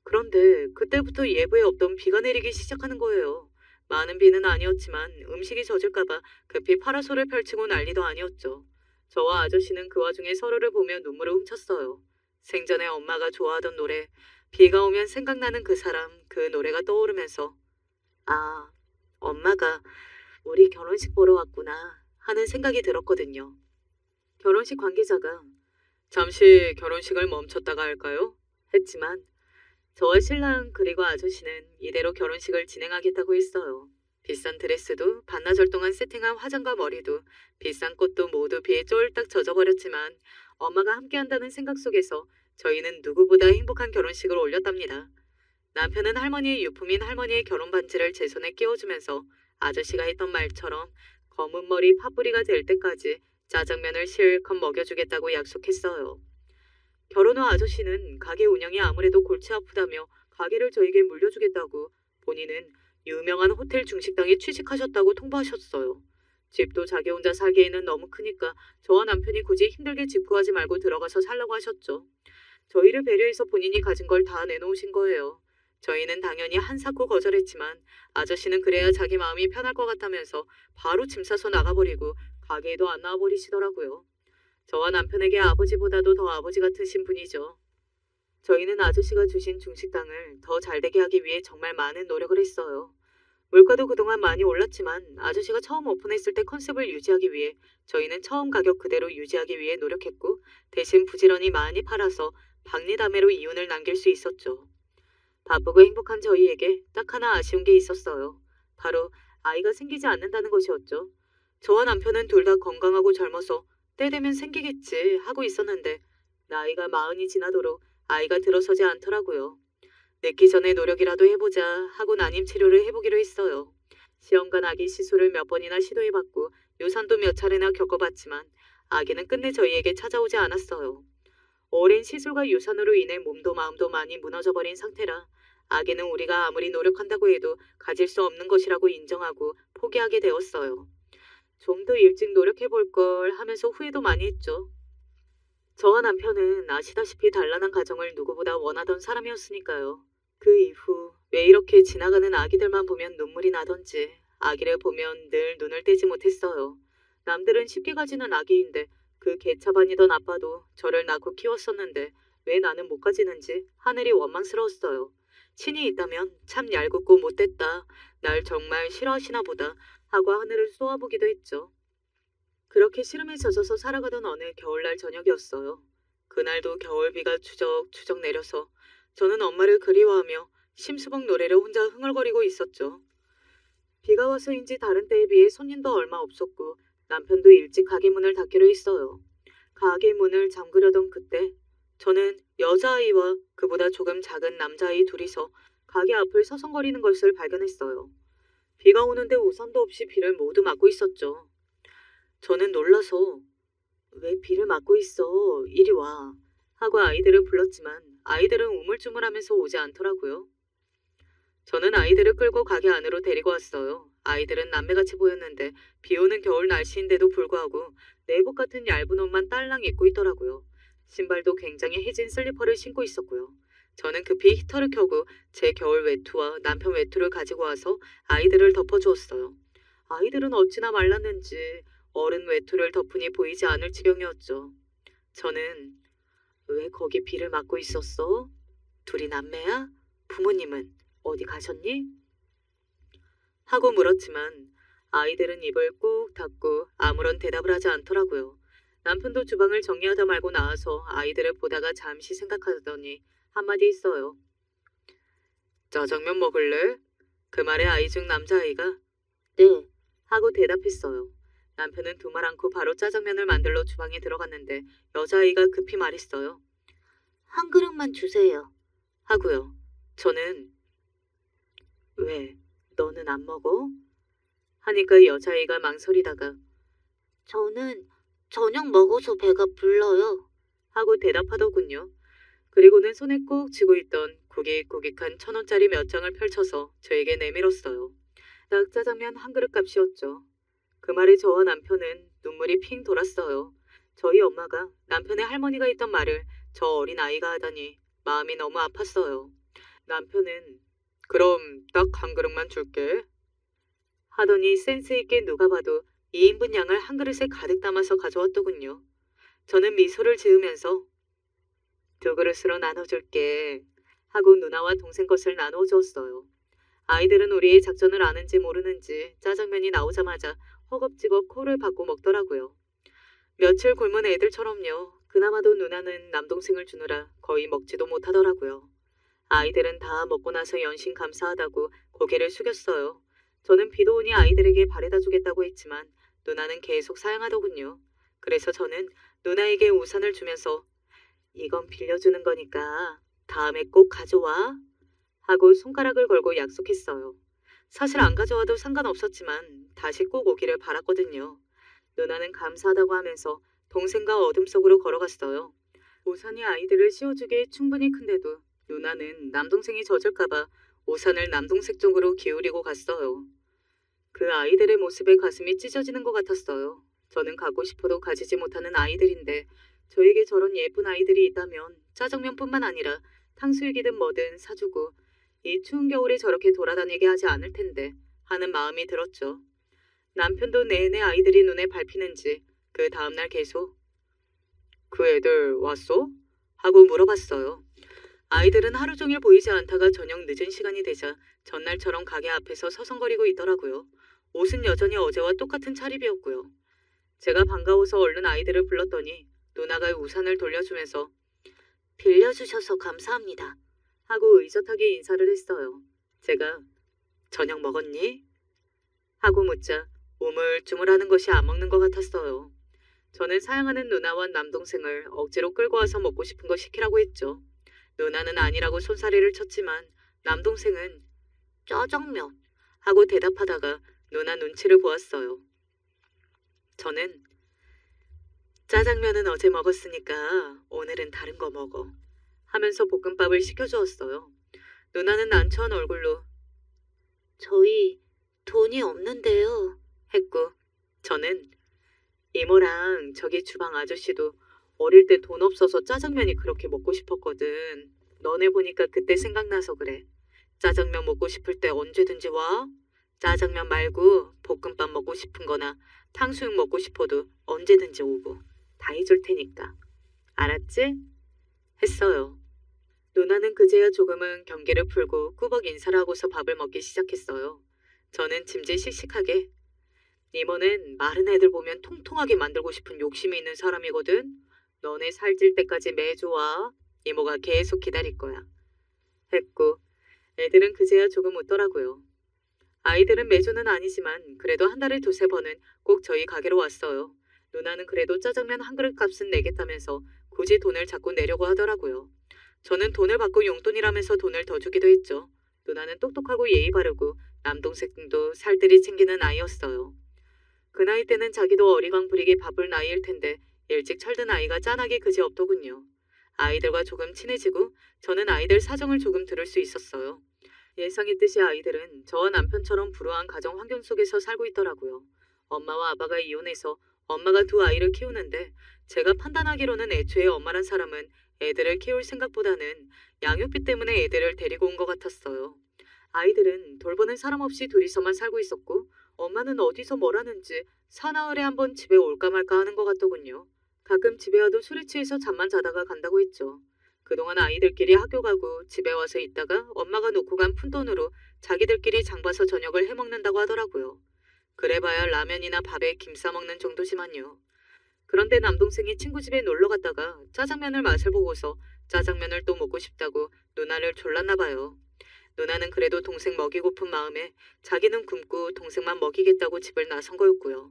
그런데 그때부터 예보에 없던 비가 내리기 시작하는 거예요. 많은 비는 아니었지만 음식이 젖을까봐 급히 파라솔을 펼치고 난리도 아니었죠. 저와 아저씨는 그 와중에 서로를 보며 눈물을 훔쳤어요. 생전에 엄마가 좋아하던 노래, 비가 오면 생각나는 그 사람, 그 노래가 떠오르면서 아, 엄마가 우리 결혼식 보러 왔구나 하는 생각이 들었거든요. 결혼식 관계자가 잠시 결혼식을 멈췄다가 할까요? 했지만 저와 신랑 그리고 아저씨는 이대로 결혼식을 진행하겠다고 했어요. 비싼 드레스도 반나절 동안 세팅한 화장과 머리도 비싼 꽃도 모두 비에 쫄딱 젖어버렸지만 엄마가 함께한다는 생각 속에서 저희는 누구보다 행복한 결혼식을 올렸답니다. 남편은 할머니의 유품인 할머니의 결혼 반지를 제 손에 끼워주면서 아저씨가 했던 말처럼 검은 머리 파뿌리가 될 때까지 짜장면을 실컷 먹여주겠다고 약속했어요. 결혼 후 아저씨는 가게 운영이 아무래도 골치 아프다며 가게를 저에게 물려주겠다고 본인은 유명한 호텔 중식당에 취직하셨다고 통보하셨어요. 집도 자기 혼자 살기에는 너무 크니까 저와 남편이 굳이 힘들게 집 구하지 말고 들어가서 살라고 하셨죠. 저희를 배려해서 본인이 가진 걸 다 내놓으신 거예요. 저희는 당연히 한사코 거절했지만 아저씨는 그래야 자기 마음이 편할 것 같다면서 바로 짐 싸서 나가버리고 가게에도 안 나와버리시더라고요. 저와 남편에게 아버지보다도 더 아버지 같으신 분이죠. 저희는 아저씨가 주신 중식당을 더 잘되게 하기 위해 정말 많은 노력을 했어요. 물가도 그동안 많이 올랐지만 아저씨가 처음 오픈했을 때 컨셉을 유지하기 위해 저희는 처음 가격 그대로 유지하기 위해 노력했고 대신 부지런히 많이 팔아서 박리담회로 이윤을 남길 수 있었죠. 바쁘고 행복한 저희에게 딱 하나 아쉬운 게 있었어요. 바로 아이가 생기지 않는다는 것이었죠. 저와 남편은 둘 다 건강하고 젊어서 때 되면 생기겠지 하고 있었는데 나이가 40이 지나도록 아이가 들어서지 않더라고요. 늦기 전에 노력이라도 해보자 하고 난임 치료를 해보기로 했어요. 시험관 아기 시술을 몇 번이나 시도해봤고 유산도 몇 차례나 겪어봤지만 아기는 끝내 저희에게 찾아오지 않았어요. 오랜 시술과 유산으로 인해 몸도 마음도 많이 무너져버린 상태라 아기는 우리가 아무리 노력한다고 해도 가질 수 없는 것이라고 인정하고 포기하게 되었어요. 좀 더 일찍 노력해볼 걸 하면서 후회도 많이 했죠. 저와 남편은 아시다시피 단란한 가정을 누구보다 원하던 사람이었으니까요. 그 이후 왜 이렇게 지나가는 아기들만 보면 눈물이 나던지 아기를 보면 늘 눈을 떼지 못했어요. 남들은 쉽게 가지는 아기인데 그 개차반이던 아빠도 저를 낳고 키웠었는데 왜 나는 못 가지는지 하늘이 원망스러웠어요. 신이 있다면 참 얄궂고 못됐다. 날 정말 싫어하시나 보다 하고 하늘을 쏘아보기도 했죠. 그렇게 시름에 젖어서 살아가던 어느 겨울날 저녁이었어요. 그날도 겨울비가 추적추적 내려서 저는 엄마를 그리워하며 심수봉 노래를 혼자 흥얼거리고 있었죠. 비가 와서인지 다른 때에 비해 손님도 얼마 없었고 남편도 일찍 가게 문을 닫기로 했어요. 가게 문을 잠그려던 그때 저는 여자아이와 그보다 조금 작은 남자아이 둘이서 가게 앞을 서성거리는 것을 발견했어요. 비가 오는데 우산도 없이 비를 모두 맞고 있었죠. 저는 놀라서 왜 비를 맞고 있어? 이리 와. 하고 아이들을 불렀지만 아이들은 우물쭈물하면서 오지 않더라고요. 저는 아이들을 끌고 가게 안으로 데리고 왔어요. 아이들은 남매같이 보였는데 비 오는 겨울 날씨인데도 불구하고 내복 같은 얇은 옷만 딸랑 입고 있더라고요. 신발도 굉장히 해진 슬리퍼를 신고 있었고요. 저는 급히 히터를 켜고 제 겨울 외투와 남편 외투를 가지고 와서 아이들을 덮어주었어요. 아이들은 어찌나 말랐는지 어른 외투를 덮으니 보이지 않을 지경이었죠. 저는 왜 거기 비를 맞고 있었어? 둘이 남매야? 부모님은 어디 가셨니? 하고 물었지만 아이들은 입을 꾹 닫고 아무런 대답을 하지 않더라고요. 남편도 주방을 정리하다 말고 나와서 아이들을 보다가 잠시 생각하더니 한마디 했어요. 짜장면 먹을래? 그 말에 아이 중 남자아이가 네 하고 대답했어요. 남편은 두 말 않고 바로 짜장면을 만들러 주방에 들어갔는데 여자아이가 급히 말했어요. 한 그릇만 주세요. 하고요. 저는 왜? 너는 안 먹어? 하니까 여자아이가 망설이다가 저는 저녁 먹어서 배가 불러요. 하고 대답하더군요. 그리고는 손에 꼭 쥐고 있던 구깃구깃한 1,000원짜리 몇 장을 펼쳐서 저에게 내밀었어요. 딱 짜장면 한 그릇 값이었죠. 그 말에 저와 남편은 눈물이 핑 돌았어요. 저희 엄마가 남편의 할머니가 있던 말을 저 어린 아이가 하다니 마음이 너무 아팠어요. 남편은 그럼 딱 한 그릇만 줄게. 하더니 센스 있게 누가 봐도 2인분 양을 한 그릇에 가득 담아서 가져왔더군요. 저는 미소를 지으면서 두 그릇으로 나눠줄게 하고 누나와 동생 것을 나누어 주었어요. 아이들은 우리의 작전을 아는지 모르는지 짜장면이 나오자마자 허겁지겁 코를 박고 먹더라고요. 며칠 굶은 애들처럼요. 그나마도 누나는 남동생을 주느라 거의 먹지도 못하더라고요. 아이들은 다 먹고 나서 연신 감사하다고 고개를 숙였어요. 저는 비도 오니 아이들에게 바래다 주겠다고 했지만 누나는 계속 사양하더군요. 그래서 저는 누나에게 우산을 주면서 이건 빌려주는 거니까 다음에 꼭 가져와 하고 손가락을 걸고 약속했어요. 사실 안 가져와도 상관없었지만 다시 꼭 오기를 바랐거든요. 누나는 감사하다고 하면서 동생과 어둠 속으로 걸어갔어요. 우산이 아이들을 씌워주기에 충분히 큰데도 누나는 남동생이 젖을까봐 우산을 남동생 쪽으로 기울이고 갔어요. 그 아이들의 모습에 가슴이 찢어지는 것 같았어요. 저는 가고 싶어도 가지지 못하는 아이들인데 저에게 저런 예쁜 아이들이 있다면 짜장면뿐만 아니라 탕수육이든 뭐든 사주고 이 추운 겨울에 저렇게 돌아다니게 하지 않을 텐데 하는 마음이 들었죠. 남편도 내내 아이들이 눈에 밟히는지 그 다음날 계속 그 애들 왔어? 하고 물어봤어요. 아이들은 하루 종일 보이지 않다가 저녁 늦은 시간이 되자 전날처럼 가게 앞에서 서성거리고 있더라고요. 옷은 여전히 어제와 똑같은 차림이었고요. 제가 반가워서 얼른 아이들을 불렀더니 누나가 우산을 돌려주면서 빌려주셔서 감사합니다 하고 의젓하게 인사를 했어요. 제가 저녁 먹었니? 하고 묻자 우물쭈물하는 것이 안 먹는 것 같았어요. 저는 사양하는 누나와 남동생을 억지로 끌고 와서 먹고 싶은 거 시키라고 했죠. 누나는 아니라고 손사래를 쳤지만 남동생은 짜장면 하고 대답하다가 누나 눈치를 보았어요. 저는 짜장면은 어제 먹었으니까 오늘은 다른 거 먹어 하면서 볶음밥을 시켜주었어요. 누나는 난처한 얼굴로 저희 돈이 없는데요 했고 저는 이모랑 저기 주방 아저씨도 어릴 때 돈 없어서 짜장면이 그렇게 먹고 싶었거든. 너네 보니까 그때 생각나서 그래. 짜장면 먹고 싶을 때 언제든지 와. 짜장면 말고 볶음밥 먹고 싶은 거나 탕수육 먹고 싶어도 언제든지 오고 다 해줄 테니까. 알았지? 했어요. 누나는 그제야 조금은 경계를 풀고 꾸벅 인사를 하고서 밥을 먹기 시작했어요. 저는 짐짓씩씩하게 이모는 마른 애들 보면 통통하게 만들고 싶은 욕심이 있는 사람이거든. 너네 살찔 때까지 매주 와. 이모가 계속 기다릴 거야. 했고 애들은 그제야 조금 웃더라고요. 아이들은 매주는 아니지만 그래도 한 달에 두세 번은 꼭 저희 가게로 왔어요. 누나는 그래도 짜장면 한 그릇 값은 내겠다면서 굳이 돈을 자꾸 내려고 하더라고요. 저는 돈을 받고 용돈이라면서 돈을 더 주기도 했죠. 누나는 똑똑하고 예의 바르고 남동생도 살뜰히 챙기는 아이였어요. 그 나이 때는 자기도 어리광 부리기 바쁠 나이일 텐데 일찍 철든 아이가 짠하기 그지없더군요. 아이들과 조금 친해지고 저는 아이들 사정을 조금 들을 수 있었어요. 예상했듯이 아이들은 저와 남편처럼 불우한 가정 환경 속에서 살고 있더라고요. 엄마와 아빠가 이혼해서 엄마가 두 아이를 키우는데 제가 판단하기로는 애초에 엄마란 사람은 애들을 키울 생각보다는 양육비 때문에 애들을 데리고 온 것 같았어요. 아이들은 돌보는 사람 없이 둘이서만 살고 있었고 엄마는 어디서 뭘 하는지 사나흘에 한 번 집에 올까 말까 하는 것 같더군요. 가끔 집에 와도 술에 취해서 잠만 자다가 간다고 했죠. 그동안 아이들끼리 학교 가고 집에 와서 있다가 엄마가 놓고 간 푼돈으로 자기들끼리 장봐서 저녁을 해먹는다고 하더라고요. 그래봐야 라면이나 밥에 김 싸먹는 정도지만요. 그런데 남동생이 친구 집에 놀러 갔다가 짜장면을 맛을 보고서 짜장면을 또 먹고 싶다고 누나를 졸랐나 봐요. 누나는 그래도 동생 먹이고픈 마음에 자기는 굶고 동생만 먹이겠다고 집을 나선 거였고요.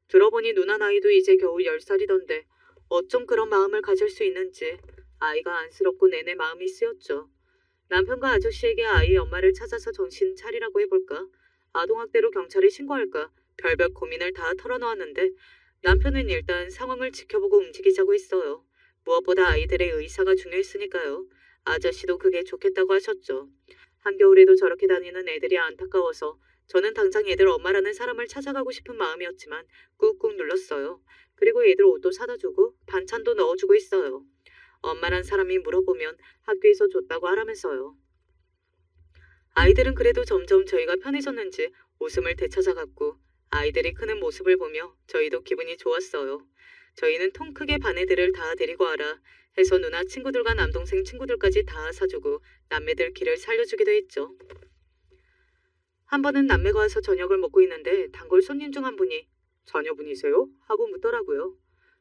들어보니 누나 나이도 이제 겨우 10살이던데 어쩜 그런 마음을 가질 수 있는지 아이가 안쓰럽고 내내 마음이 쓰였죠. 남편과 아저씨에게 아이 엄마를 찾아서 정신 차리라고 해볼까? 아동학대로 경찰에 신고할까? 별별 고민을 다 털어놓았는데 남편은 일단 상황을 지켜보고 움직이자고 했어요. 무엇보다 아이들의 의사가 중요했으니까요. 아저씨도 그게 좋겠다고 하셨죠. 한겨울에도 저렇게 다니는 애들이 안타까워서 저는 당장 애들 엄마라는 사람을 찾아가고 싶은 마음이었지만 꾹꾹 눌렀어요. 그리고 애들 옷도 사다 주고 반찬도 넣어주고 있어요. 엄마란 사람이 물어보면 학교에서 줬다고 하라면서요. 아이들은 그래도 점점 저희가 편해졌는지 웃음을 되찾아갔고 아이들이 크는 모습을 보며 저희도 기분이 좋았어요. 저희는 통 크게 반 애들을 다 데리고 와라 해서 누나 친구들과 남동생 친구들까지 다 사주고 남매들 길을 살려주기도 했죠. 한 번은 남매가 와서 저녁을 먹고 있는데 단골 손님 중 한 분이 자녀분이세요? 하고 묻더라고요.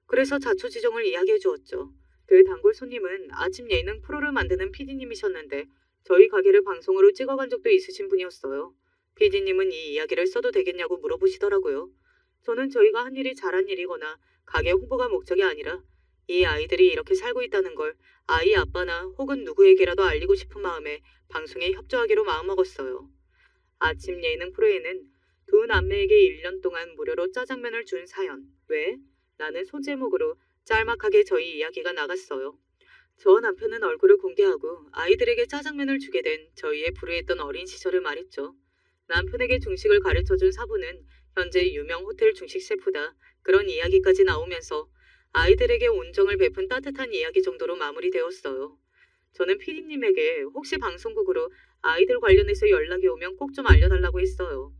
그래서 자초지종을 이야기해 주었죠. 그 단골 손님은 아침 예능 프로를 만드는 PD님이셨는데 저희 가게를 방송으로 찍어간 적도 있으신 분이었어요. PD님은 이 이야기를 써도 되겠냐고 물어보시더라고요. 저는 저희가 한 일이 잘한 일이거나 가게 홍보가 목적이 아니라 이 아이들이 이렇게 살고 있다는 걸 아이 아빠나 혹은 누구에게라도 알리고 싶은 마음에 방송에 협조하기로 마음먹었어요. 아침 예능 프로에는 두 남매에게 1년 동안 무료로 짜장면을 준 사연. 왜? 라는 소제목으로 짤막하게 저희 이야기가 나갔어요. 저 남편은 얼굴을 공개하고 아이들에게 짜장면을 주게 된 저희의 불우했던 어린 시절을 말했죠. 남편에게 중식을 가르쳐준 사부는 현재 유명 호텔 중식 셰프다. 그런 이야기까지 나오면서 아이들에게 온정을 베푼 따뜻한 이야기 정도로 마무리되었어요. 저는 피디님에게 혹시 방송국으로 아이들 관련해서 연락이 오면 꼭 좀 알려달라고 했어요.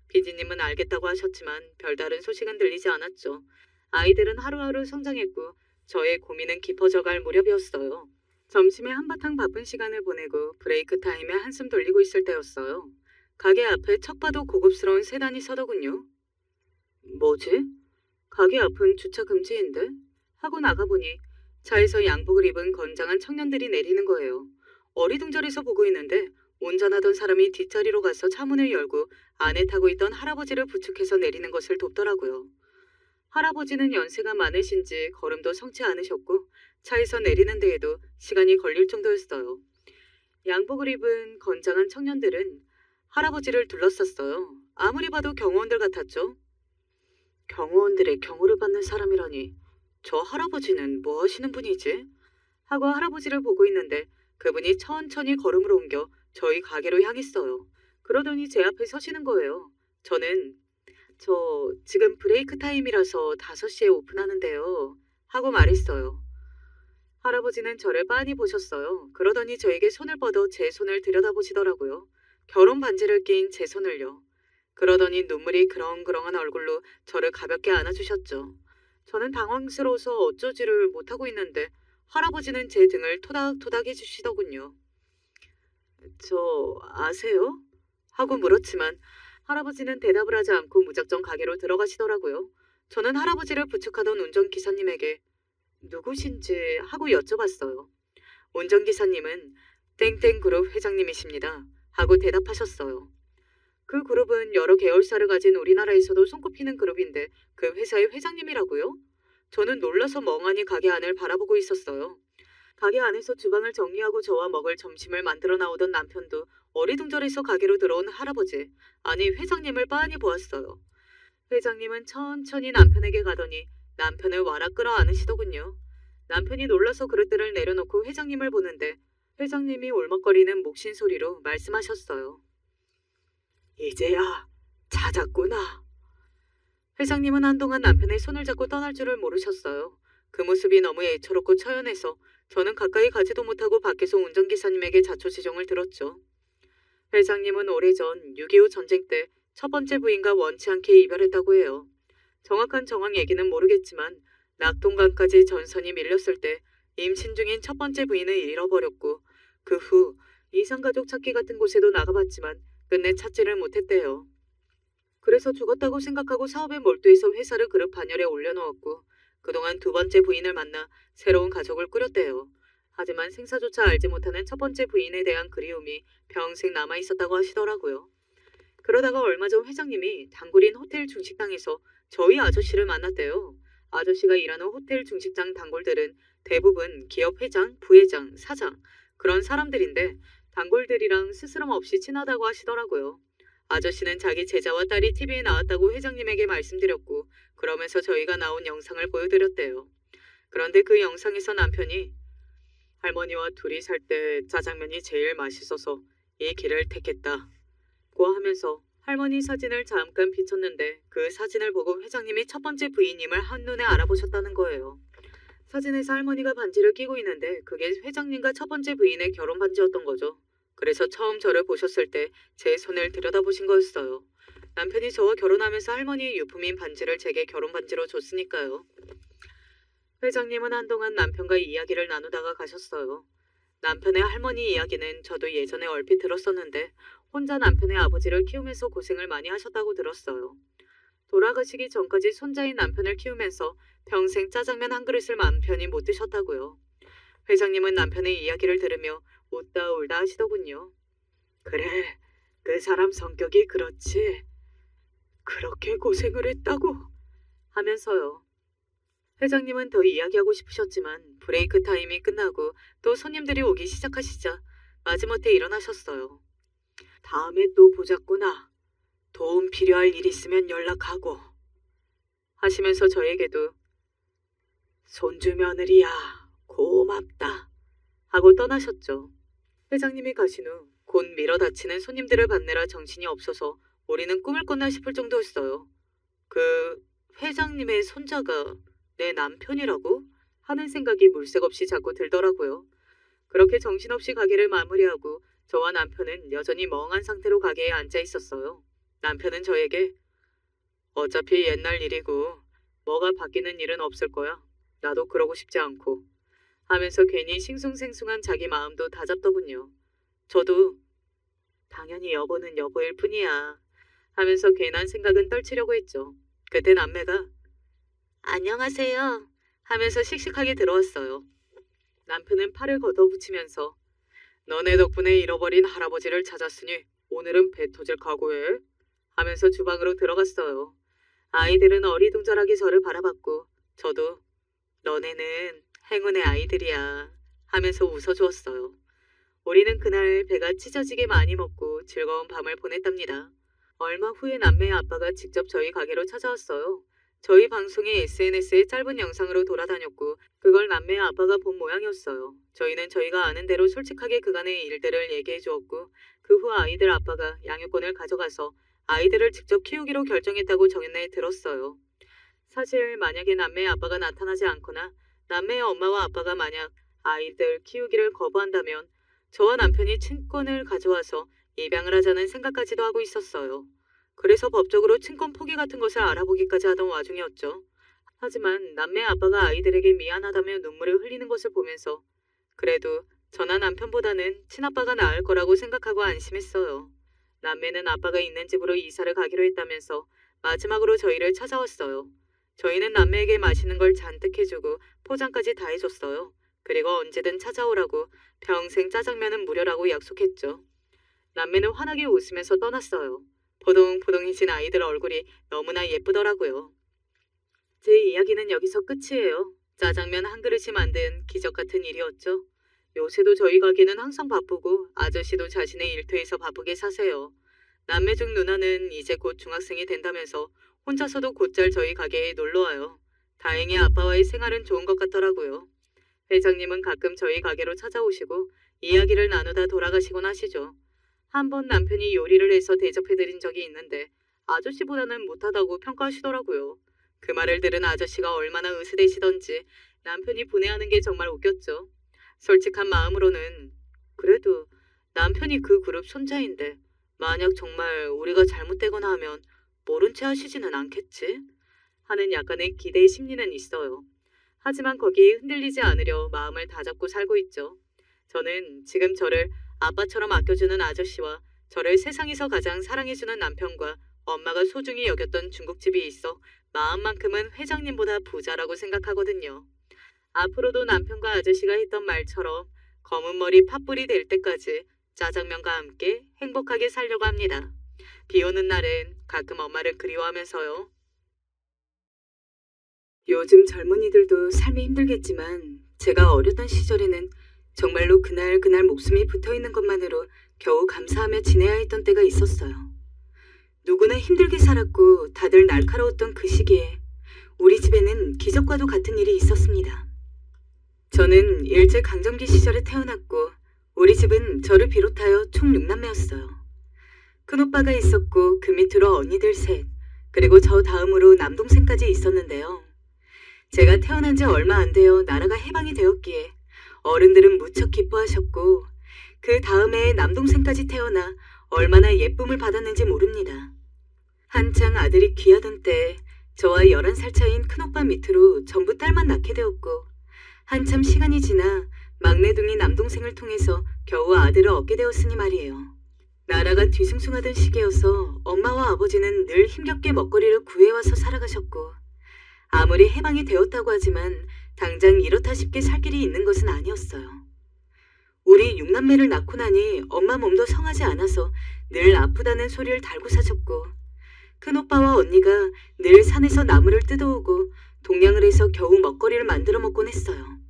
피디님은 알겠다고 하셨지만 별다른 소식은 들리지 않았죠. 아이들은 하루하루 성장했고 저의 고민은 깊어져갈 무렵이었어요. 점심에 한바탕 바쁜 시간을 보내고 브레이크 타임에 한숨 돌리고 있을 때였어요. 가게 앞에 척 봐도 고급스러운 세단이 서더군요. 뭐지? 가게 앞은 주차 금지인데? 하고 나가보니 차에서 양복을 입은 건장한 청년들이 내리는 거예요. 어리둥절해서 보고 있는데 운전하던 사람이 뒷자리로 가서 차문을 열고 안에 타고 있던 할아버지를 부축해서 내리는 것을 돕더라고요. 할아버지는 연세가 많으신지 걸음도 성치 않으셨고 차에서 내리는 데에도 시간이 걸릴 정도였어요. 양복을 입은 건장한 청년들은 할아버지를 둘러쌌어요. 아무리 봐도 경호원들 같았죠. 경호원들의 경호를 받는 사람이라니, 저 할아버지는 뭐 하시는 분이지? 하고 할아버지를 보고 있는데 그분이 천천히 걸음을 옮겨 저희 가게로 향했어요. 그러더니 제 앞에 서시는 거예요. 저는 저 지금 브레이크 타임이라서 5시에 오픈하는데요. 하고 말했어요. 할아버지는 저를 빤히 보셨어요. 그러더니 저에게 손을 뻗어 제 손을 들여다보시더라고요. 결혼 반지를 낀 제 손을요. 그러더니 눈물이 그렁그렁한 얼굴로 저를 가볍게 안아주셨죠. 저는 당황스러워서 어쩌지를 못하고 있는데 할아버지는 제 등을 토닥토닥 해주시더군요. 저 아세요? 하고 물었지만 할아버지는 대답을 하지 않고 무작정 가게로 들어가시더라고요. 저는 할아버지를 부축하던 운전기사님에게 누구신지 하고 여쭤봤어요. 운전기사님은 땡땡 그룹 회장님이십니다. 하고 대답하셨어요. 그 그룹은 여러 계열사를 가진 우리나라에서도 손꼽히는 그룹인데 그 회사의 회장님이라고요? 저는 놀라서 멍하니 가게 안을 바라보고 있었어요. 가게 안에서 주방을 정리하고 저와 먹을 점심을 만들어 나오던 남편도 어리둥절해서 가게로 들어온 할아버지, 아니 회장님을 빤히 보았어요. 회장님은 천천히 남편에게 가더니 남편을 와락 끌어 안으시더군요. 남편이 놀라서 그릇들을 내려놓고 회장님을 보는데 회장님이 울먹거리는 목신 소리로 말씀하셨어요. 이제야 찾았구나. 회장님은 한동안 남편의 손을 잡고 떠날 줄을 모르셨어요. 그 모습이 너무 애처롭고 처연해서 저는 가까이 가지도 못하고 밖에서 운전기사님에게 자초지종을 들었죠. 회장님은 오래전 6.25 전쟁 때 첫 번째 부인과 원치 않게 이별했다고 해요. 정확한 정황 얘기는 모르겠지만 낙동강까지 전선이 밀렸을 때 임신 중인 첫 번째 부인을 잃어버렸고 그 후 이산가족 찾기 같은 곳에도 나가봤지만 끝내 찾지를 못했대요. 그래서 죽었다고 생각하고 사업에 몰두해서 회사를 그룹 반열에 올려놓았고 그동안 두 번째 부인을 만나 새로운 가족을 꾸렸대요. 하지만 생사조차 알지 못하는 첫 번째 부인에 대한 그리움이 평생 남아있었다고 하시더라고요. 그러다가 얼마 전 회장님이 단골인 호텔 중식당에서 저희 아저씨를 만났대요. 아저씨가 일하는 호텔 중식당 단골들은 대부분 기업 회장, 부회장, 사장 그런 사람들인데 단골들이랑 스스럼 없이 친하다고 하시더라고요. 아저씨는 자기 제자와 딸이 TV에 나왔다고 회장님에게 말씀드렸고 그러면서 저희가 나온 영상을 보여드렸대요. 그런데 그 영상에서 남편이 할머니와 둘이 살 때 짜장면이 제일 맛있어서 이 길을 택했다 고 하면서 할머니 사진을 잠깐 비췄는데 그 사진을 보고 회장님이 첫 번째 부인임을 한눈에 알아보셨다는 거예요. 사진에서 할머니가 반지를 끼고 있는데 그게 회장님과 첫 번째 부인의 결혼 반지였던 거죠. 그래서 처음 저를 보셨을 때 제 손을 들여다보신 거였어요. 남편이 저와 결혼하면서 할머니의 유품인 반지를 제게 결혼 반지로 줬으니까요. 회장님은 한동안 남편과 이야기를 나누다가 가셨어요. 남편의 할머니 이야기는 저도 예전에 얼핏 들었었는데 혼자 남편의 아버지를 키우면서 고생을 많이 하셨다고 들었어요. 돌아가시기 전까지 손자인 남편을 키우면서 평생 짜장면 한 그릇을 마음 편히 못 드셨다고요. 회장님은 남편의 이야기를 들으며 웃다 울다 하시더군요. 그래, 그 사람 성격이 그렇지. 그렇게 고생을 했다고 하면서요. 회장님은 더 이야기하고 싶으셨지만 브레이크 타임이 끝나고 또 손님들이 오기 시작하시자 마지못해 일어나셨어요. 다음에 또 보자꾸나. 도움 필요할 일 있으면 연락하고 하시면서 저에게도 손주 며느리야 고맙다 하고 떠나셨죠. 회장님이 가신 후 곧 밀어닥치는 손님들을 받느라 정신이 없어서 우리는 꿈을 꿨나 싶을 정도였어요. 그 회장님의 손자가 내 남편이라고? 하는 생각이 물색없이 자꾸 들더라고요. 그렇게 정신없이 가게를 마무리하고 저와 남편은 여전히 멍한 상태로 가게에 앉아 있었어요. 남편은 저에게 어차피 옛날 일이고 뭐가 바뀌는 일은 없을 거야. 나도 그러고 싶지 않고 하면서 괜히 싱숭생숭한 자기 마음도 다잡더군요. 저도 당연히 여보는 여보일 뿐이야 하면서 괜한 생각은 떨치려고 했죠. 그때 남매가 안녕하세요 하면서 씩씩하게 들어왔어요. 남편은 팔을 걷어붙이면서 너네 덕분에 잃어버린 할아버지를 찾았으니 오늘은 배 터질 각오해 하면서 주방으로 들어갔어요. 아이들은 어리둥절하게 저를 바라봤고 저도 너네는 행운의 아이들이야 하면서 웃어주었어요. 우리는 그날 배가 찢어지게 많이 먹고 즐거운 밤을 보냈답니다. 얼마 후에 남매의 아빠가 직접 저희 가게로 찾아왔어요. 저희 방송이 SNS에 짧은 영상으로 돌아다녔고 그걸 남매의 아빠가 본 모양이었어요. 저희는 저희가 아는 대로 솔직하게 그간의 일들을 얘기해 주었고 그 후 아이들 아빠가 양육권을 가져가서 아이들을 직접 키우기로 결정했다고 전해 들었어요. 사실 만약에 남매의 아빠가 나타나지 않거나 남매의 엄마와 아빠가 만약 아이들 키우기를 거부한다면 저와 남편이 친권을 가져와서 입양을 하자는 생각까지도 하고 있었어요. 그래서 법적으로 친권 포기 같은 것을 알아보기까지 하던 와중이었죠. 하지만 남매 아빠가 아이들에게 미안하다며 눈물을 흘리는 것을 보면서 그래도 저나 남편보다는 친아빠가 나을 거라고 생각하고 안심했어요. 남매는 아빠가 있는 집으로 이사를 가기로 했다면서 마지막으로 저희를 찾아왔어요. 저희는 남매에게 맛있는 걸 잔뜩 해주고 포장까지 다 해줬어요. 그리고 언제든 찾아오라고 평생 짜장면은 무료라고 약속했죠. 남매는 환하게 웃으면서 떠났어요. 포동포동해진 아이들 얼굴이 너무나 예쁘더라고요. 제 이야기는 여기서 끝이에요. 짜장면 한 그릇이 만든 기적 같은 일이었죠. 요새도 저희 가게는 항상 바쁘고 아저씨도 자신의 일터에서 바쁘게 사세요. 남매 중 누나는 이제 곧 중학생이 된다면서 혼자서도 곧잘 저희 가게에 놀러와요. 다행히 아빠와의 생활은 좋은 것 같더라고요. 회장님은 가끔 저희 가게로 찾아오시고 이야기를 나누다 돌아가시곤 하시죠. 한번 남편이 요리를 해서 대접해드린 적이 있는데 아저씨보다는 못하다고 평가하시더라고요. 그 말을 들은 아저씨가 얼마나 으스대시던지 남편이 분해하는 게 정말 웃겼죠. 솔직한 마음으로는 그래도 남편이 그 그룹 손자인데 만약 정말 우리가 잘못되거나 하면 모른 채 하시지는 않겠지? 하는 약간의 기대의 심리는 있어요. 하지만 거기에 흔들리지 않으려 마음을 다잡고 살고 있죠. 저는 지금 저를 아빠처럼 아껴주는 아저씨와 저를 세상에서 가장 사랑해주는 남편과 엄마가 소중히 여겼던 중국집이 있어 마음만큼은 회장님보다 부자라고 생각하거든요. 앞으로도 남편과 아저씨가 했던 말처럼 검은 머리 팥불이 될 때까지 짜장면과 함께 행복하게 살려고 합니다. 비 오는 날엔 가끔 엄마를 그리워하면서요. 요즘 젊은이들도 삶이 힘들겠지만 제가 어렸던 시절에는 정말로 그날 목숨이 붙어있는 것만으로 겨우 감사하며 지내야 했던 때가 있었어요. 누구나 힘들게 살았고 다들 날카로웠던 그 시기에 우리 집에는 기적과도 같은 일이 있었습니다. 저는 일제강점기 시절에 태어났고 우리 집은 저를 비롯하여 총 6남매였어요. 큰오빠가 있었고 그 밑으로 언니들 셋, 그리고 저 다음으로 남동생까지 있었는데요. 제가 태어난 지 얼마 안 되어 나라가 해방이 되었기에 어른들은 무척 기뻐하셨고 그 다음에 남동생까지 태어나 얼마나 예쁨을 받았는지 모릅니다. 한창 아들이 귀하던 때 저와 11살 차이인 큰오빠 밑으로 전부 딸만 낳게 되었고 한참 시간이 지나 막내둥이 남동생을 통해서 겨우 아들을 얻게 되었으니 말이에요. 나라가 뒤숭숭하던 시기여서 엄마와 아버지는 늘 힘겹게 먹거리를 구해와서 살아가셨고 아무리 해방이 되었다고 하지만 당장 이렇다 쉽게 살 길이 있는 것은 아니었어요. 우리 6남매를 낳고 나니 엄마 몸도 성하지 않아서 늘 아프다는 소리를 달고 사셨고 큰오빠와 언니가 늘 산에서 나무를 뜯어오고 동냥을 해서 겨우 먹거리를 만들어 먹곤 했어요.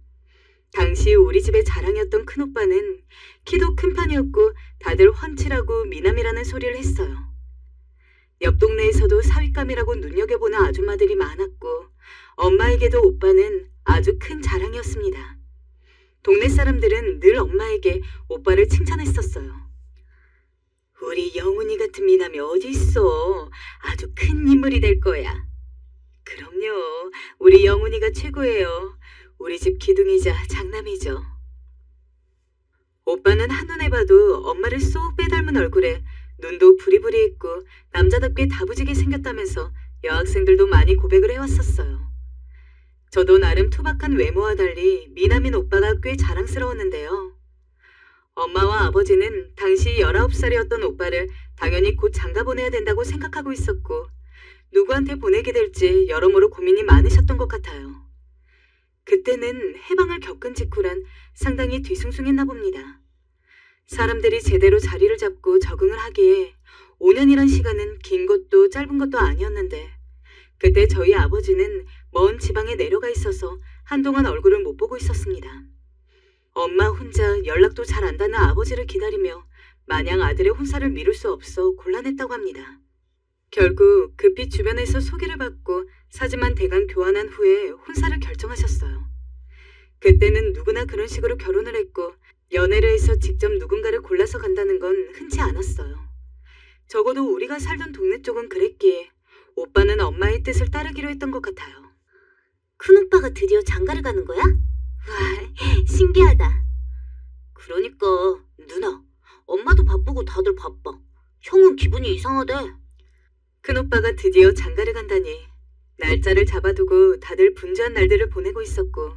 당시 우리 집의 자랑이었던 큰오빠는 키도 큰 편이었고 다들 훤칠하고 미남이라는 소리를 했어요. 옆 동네에서도 사윗감이라고 눈여겨보는 아줌마들이 많았고 엄마에게도 오빠는 아주 큰 자랑이었습니다. 동네 사람들은 늘 엄마에게 오빠를 칭찬했었어요. 우리 영훈이 같은 미남이 어디 있어. 아주 큰 인물이 될 거야. 그럼요. 우리 영훈이가 최고예요. 우리 집 기둥이자 장남이죠. 오빠는 한눈에 봐도 엄마를 쏙 빼닮은 얼굴에 눈도 부리부리했고 남자답게 다부지게 생겼다면서 여학생들도 많이 고백을 해왔었어요. 저도 나름 투박한 외모와 달리 미남인 오빠가 꽤 자랑스러웠는데요. 엄마와 아버지는 당시 19살이었던 오빠를 당연히 곧 장가 보내야 된다고 생각하고 있었고 누구한테 보내게 될지 여러모로 고민이 많으셨던 것 같아요. 그때는 해방을 겪은 직후란 상당히 뒤숭숭했나 봅니다. 사람들이 제대로 자리를 잡고 적응을 하기에 5년이란 시간은 긴 것도 짧은 것도 아니었는데 그때 저희 아버지는 먼 지방에 내려가 있어서 한동안 얼굴을 못 보고 있었습니다. 엄마 혼자 연락도 잘 안 닿는 아버지를 기다리며 마냥 아들의 혼사를 미룰 수 없어 곤란했다고 합니다. 결국 급히 주변에서 소개를 받고 사진만 대강 교환한 후에 혼사를 결정하셨어요. 그때는 누구나 그런 식으로 결혼을 했고 연애를 해서 직접 누군가를 골라서 간다는 건 흔치 않았어요. 적어도 우리가 살던 동네 쪽은 그랬기에 오빠는 엄마의 뜻을 따르기로 했던 것 같아요. 큰오빠가 드디어 장가를 가는 거야? 와, 신기하다. 그러니까 누나, 엄마도 바쁘고 다들 바빠. 형은 기분이 이상하대. 큰오빠가 드디어 장가를 간다니 날짜를 잡아두고 다들 분주한 날들을 보내고 있었고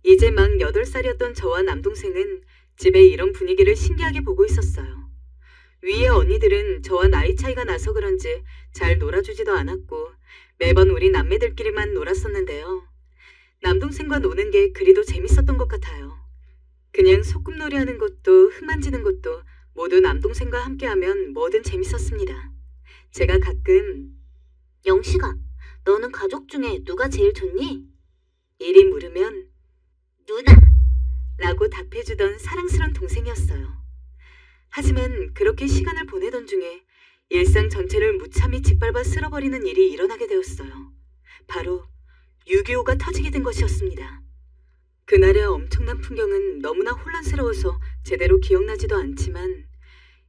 이제 막 8살이었던 저와 남동생은 집에 이런 분위기를 신기하게 보고 있었어요. 위에 언니들은 저와 나이 차이가 나서 그런지 잘 놀아주지도 않았고 매번 우리 남매들끼리만 놀았었는데요. 남동생과 노는 게 그리도 재밌었던 것 같아요. 그냥 소꿉놀이 하는 것도 흙 만지는 것도 모두 남동생과 함께하면 뭐든 재밌었습니다. 제가 가끔 영식아, 너는 가족 중에 누가 제일 좋니? 이리 물으면 누나. 라고 답해주던 사랑스런 동생이었어요. 하지만 그렇게 시간을 보내던 중에 일상 전체를 무참히 짓밟아 쓸어버리는 일이 일어나게 되었어요. 바로 6.25가 터지게 된 것이었습니다. 그날의 엄청난 풍경은 너무나 혼란스러워서 제대로 기억나지도 않지만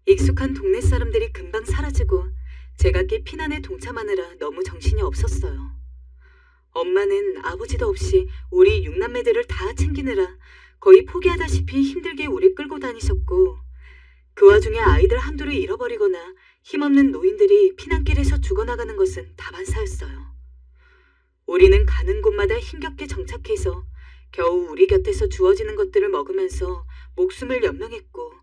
익숙한 동네 사람들이 금방 사라지고 제각기 피난에 동참하느라 너무 정신이 없었어요. 엄마는 아버지도 없이 우리 6남매들을 다 챙기느라 거의 포기하다시피 힘들게 우리 끌고 다니셨고 그 와중에 아이들 한둘을 잃어버리거나 힘없는 노인들이 피난길에서 죽어나가는 것은 다반사였어요. 우리는 가는 곳마다 힘겹게 정착해서 겨우 우리 곁에서 주어지는 것들을 먹으면서 목숨을 연명했고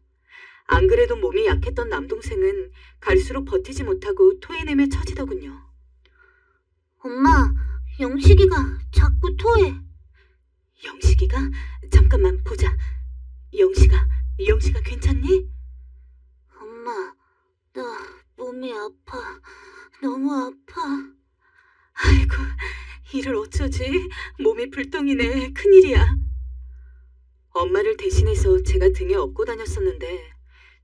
안 그래도 몸이 약했던 남동생은 갈수록 버티지 못하고 토해내며 처지더군요. 엄마, 영식이가 자꾸 토해. 영식이가? 잠깐만 보자. 영식아 괜찮니? 엄마, 나 몸이 아파. 너무 아파. 아이고, 이를 어쩌지? 몸이 불덩이네. 큰일이야. 엄마를 대신해서 제가 등에 업고 다녔었는데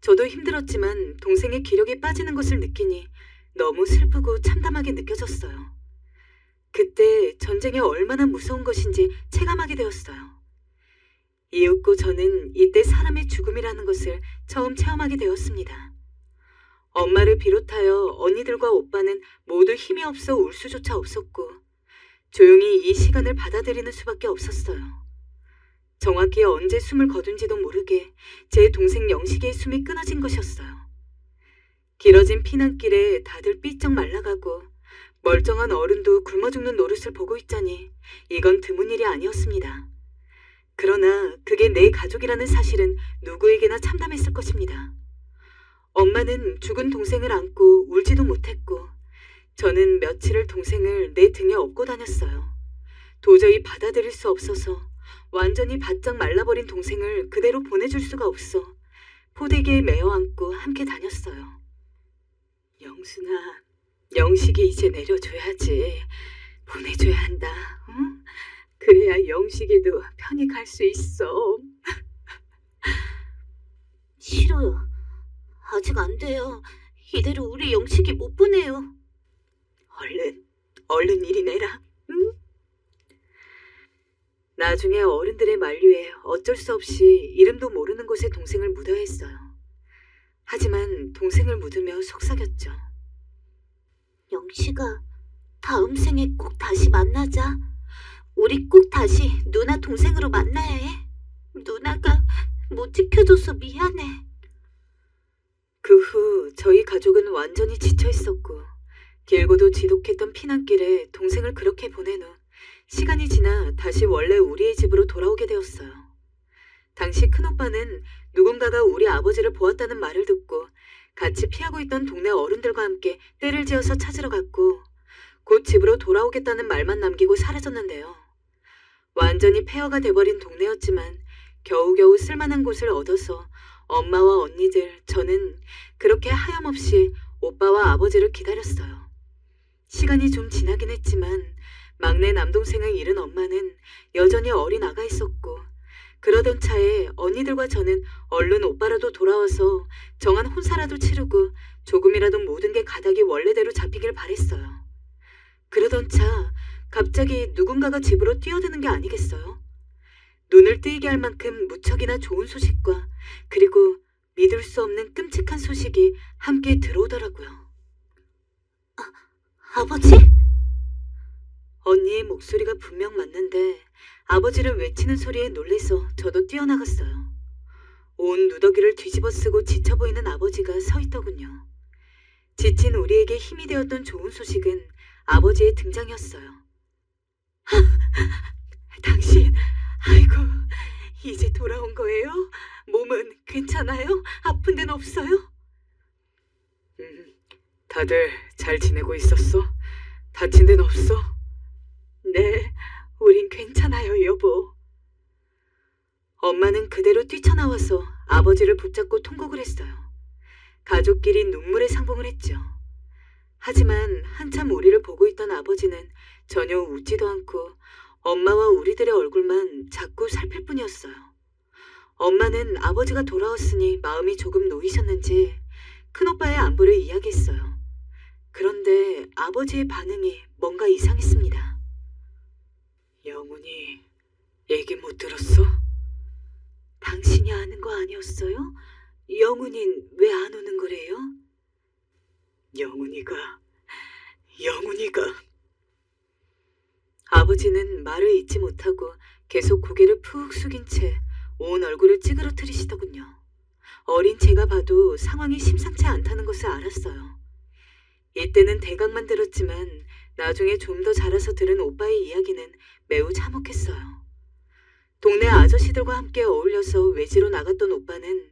저도 힘들었지만 동생의 기력이 빠지는 것을 느끼니 너무 슬프고 참담하게 느껴졌어요. 그때 전쟁이 얼마나 무서운 것인지 체감하게 되었어요. 이윽고 저는 이때 사람의 죽음이라는 것을 처음 체험하게 되었습니다. 엄마를 비롯하여 언니들과 오빠는 모두 힘이 없어 울 수조차 없었고 조용히 이 시간을 받아들이는 수밖에 없었어요. 정확히 언제 숨을 거둔지도 모르게 제 동생 영식의 숨이 끊어진 것이었어요. 길어진 피난길에 다들 삐쩍 말라가고 멀쩡한 어른도 굶어 죽는 노릇을 보고 있자니 이건 드문 일이 아니었습니다. 그러나 그게 내 가족이라는 사실은 누구에게나 참담했을 것입니다. 엄마는 죽은 동생을 안고 울지도 못했고 저는 며칠을 동생을 내 등에 업고 다녔어요. 도저히 받아들일 수 없어서 완전히 바짝 말라버린 동생을 그대로 보내줄 수가 없어 포대기에 매어 안고 함께 다녔어요. 영순아, 영식이 이제 내려줘야지. 보내줘야 한다. 응? 그래야 영식이도 편히 갈 수 있어. 싫어요. 아직 안 돼요. 이대로 우리 영식이 못 보내요. 얼른 이리 내라. 응? 나중에 어른들의 만류에 어쩔 수 없이 이름도 모르는 곳에 동생을 묻어야 했어요. 하지만 동생을 묻으며 속삭였죠. 영식아, 다음 생에 꼭 다시 만나자. 우리 꼭 다시 누나 동생으로 만나야 해. 누나가 못 지켜줘서 미안해. 그 후 저희 가족은 완전히 지쳐 있었고 길고도 지독했던 피난길에 동생을 그렇게 보낸 후 시간이 지나 다시 원래 우리의 집으로 돌아오게 되었어요. 당시 큰오빠는 누군가가 우리 아버지를 보았다는 말을 듣고 같이 피하고 있던 동네 어른들과 함께 떼를 지어서 찾으러 갔고 곧 집으로 돌아오겠다는 말만 남기고 사라졌는데요. 완전히 폐허가 돼버린 동네였지만 겨우겨우 쓸만한 곳을 얻어서 엄마와 언니들, 저는 그렇게 하염없이 오빠와 아버지를 기다렸어요. 시간이 좀 지나긴 했지만 막내 남동생을 잃은 엄마는 여전히 어린 아가 있었고, 그러던 차에 언니들과 저는 얼른 오빠라도 돌아와서 정한 혼사라도 치르고 조금이라도 모든 게 가닥이 원래대로 잡히길 바랬어요. 그러던 차 갑자기 누군가가 집으로 뛰어드는 게 아니겠어요? 눈을 뜨이게 할 만큼 무척이나 좋은 소식과 그리고 믿을 수 없는 끔찍한 소식이 함께 들어오더라고요. 아버지? 언니의 목소리가 분명 맞는데 아버지를 외치는 소리에 놀래서 저도 뛰어나갔어요. 온 누더기를 뒤집어 쓰고 지쳐 보이는 아버지가 서 있더군요. 지친 우리에게 힘이 되었던 좋은 소식은 아버지의 등장이었어요. 당신, 아이고, 이제 돌아온 거예요? 몸은 괜찮아요? 아픈 데는 없어요? 다들 잘 지내고 있었어? 다친 데는 없어? 네, 우린 괜찮아요, 여보. 엄마는 그대로 뛰쳐나와서 아버지를 붙잡고 통곡을 했어요. 가족끼리 눈물의 상봉을 했죠. 하지만 한참 우리를 보고 있던 아버지는 전혀 웃지도 않고 엄마와 우리들의 얼굴만 자꾸 살필 뿐이었어요. 엄마는 아버지가 돌아왔으니 마음이 조금 놓이셨는지 큰오빠의 안부를 이야기했어요. 그런데 아버지의 반응이 뭔가 이상했습니다. 영훈이 얘기 못 들었어? 당신이 아는 거 아니었어요? 영훈이는 왜 안 오는 거래요? 영훈이가 아버지는 말을 잇지 못하고 계속 고개를 푹 숙인 채 온 얼굴을 찌그러뜨리시더군요. 어린 제가 봐도 상황이 심상치 않다는 것을 알았어요. 이때는 대강만 들었지만 나중에 좀 더 자라서 들은 오빠의 이야기는 매우 참혹했어요. 동네 아저씨들과 함께 어울려서 외지로 나갔던 오빠는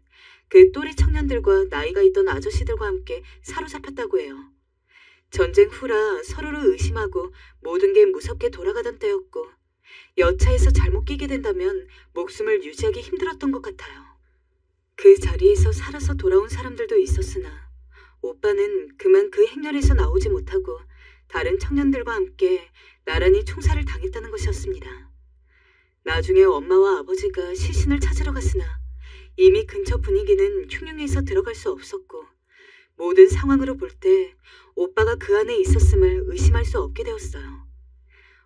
그 또래 청년들과 나이가 있던 아저씨들과 함께 사로잡혔다고 해요. 전쟁 후라 서로를 의심하고 모든 게 무섭게 돌아가던 때였고 여차에서 잘못 끼게 된다면 목숨을 유지하기 힘들었던 것 같아요. 그 자리에서 살아서 돌아온 사람들도 있었으나 오빠는 그만 그 행렬에서 나오지 못하고 다른 청년들과 함께 나란히 총살을 당했다는 것이었습니다. 나중에 엄마와 아버지가 시신을 찾으러 갔으나 이미 근처 분위기는 흉흉해서 들어갈 수 없었고 모든 상황으로 볼 때 오빠가 그 안에 있었음을 의심할 수 없게 되었어요.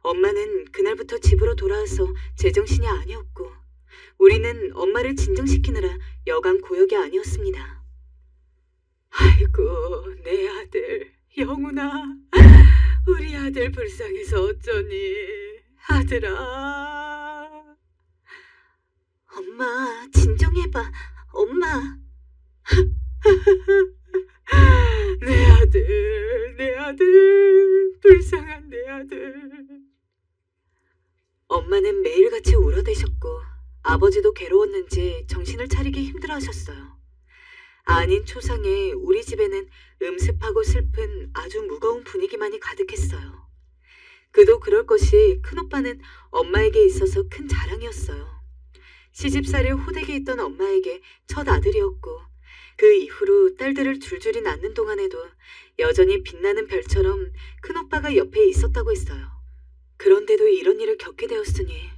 엄마는 그날부터 집으로 돌아와서 제정신이 아니었고 우리는 엄마를 진정시키느라 여간 고역이 아니었습니다. 아이고 내 아들 영훈아, 우리 아들 불쌍해서 어쩌니 아들아. 엄마, 진정해봐. 엄마. 내 아들, 불쌍한 내 아들. 엄마는 매일같이 울어대셨고 아버지도 괴로웠는지 정신을 차리기 힘들어하셨어요. 아닌 초상에 우리 집에는 음습하고 슬픈 아주 무거운 분위기만이 가득했어요. 그도 그럴 것이 큰오빠는 엄마에게 있어서 큰 자랑이었어요. 시집살이를 호되게 있던 엄마에게 첫 아들이었고 그 이후로 딸들을 줄줄이 낳는 동안에도 여전히 빛나는 별처럼 큰오빠가 옆에 있었다고 했어요. 그런데도 이런 일을 겪게 되었으니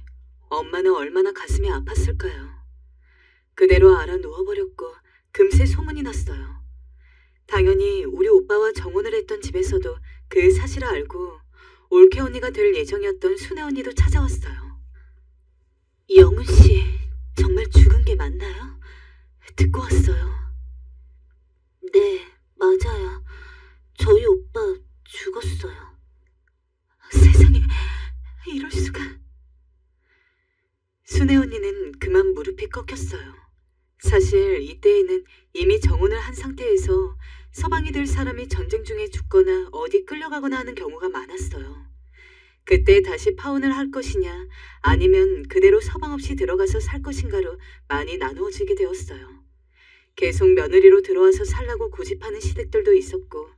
엄마는 얼마나 가슴이 아팠을까요? 그대로 알아 누워버렸고 금세 소문이 났어요. 당연히 우리 오빠와 정혼을 했던 집에서도 그 사실을 알고 올케 언니가 될 예정이었던 순애 언니도 찾아왔어요. 영훈 씨, 정말 죽은 게 맞나요? 듣고 왔어요. 네, 맞아요. 저희 오빠 죽었어요. 세상에, 이럴 수가. 순애 언니는 그만 무릎이 꺾였어요. 사실 이때에는 이미 정혼을 한 상태에서 서방이 될 사람이 전쟁 중에 죽거나 어디 끌려가거나 하는 경우가 많았어요. 그때 다시 파혼을 할 것이냐 아니면 그대로 서방 없이 들어가서 살 것인가로 많이 나누어지게 되었어요. 계속 며느리로 들어와서 살라고 고집하는 시댁들도 있었고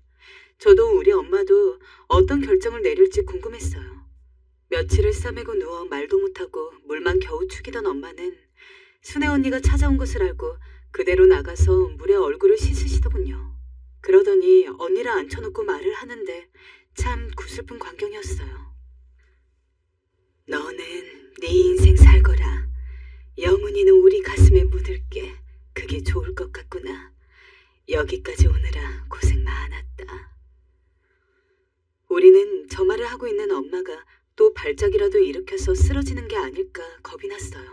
저도 우리 엄마도 어떤 결정을 내릴지 궁금했어요. 며칠을 싸매고 누워 말도 못하고 물만 겨우 축이던 엄마는 순애 언니가 찾아온 것을 알고 그대로 나가서 물에 얼굴을 씻으시더군요. 그러더니 언니를 앉혀놓고 말을 하는데 참 구슬픈 광경이었어요. 여기까지 오느라 고생 많았다. 우리는 저 말을 하고 있는 엄마가 또 발작이라도 일으켜서 쓰러지는 게 아닐까 겁이 났어요.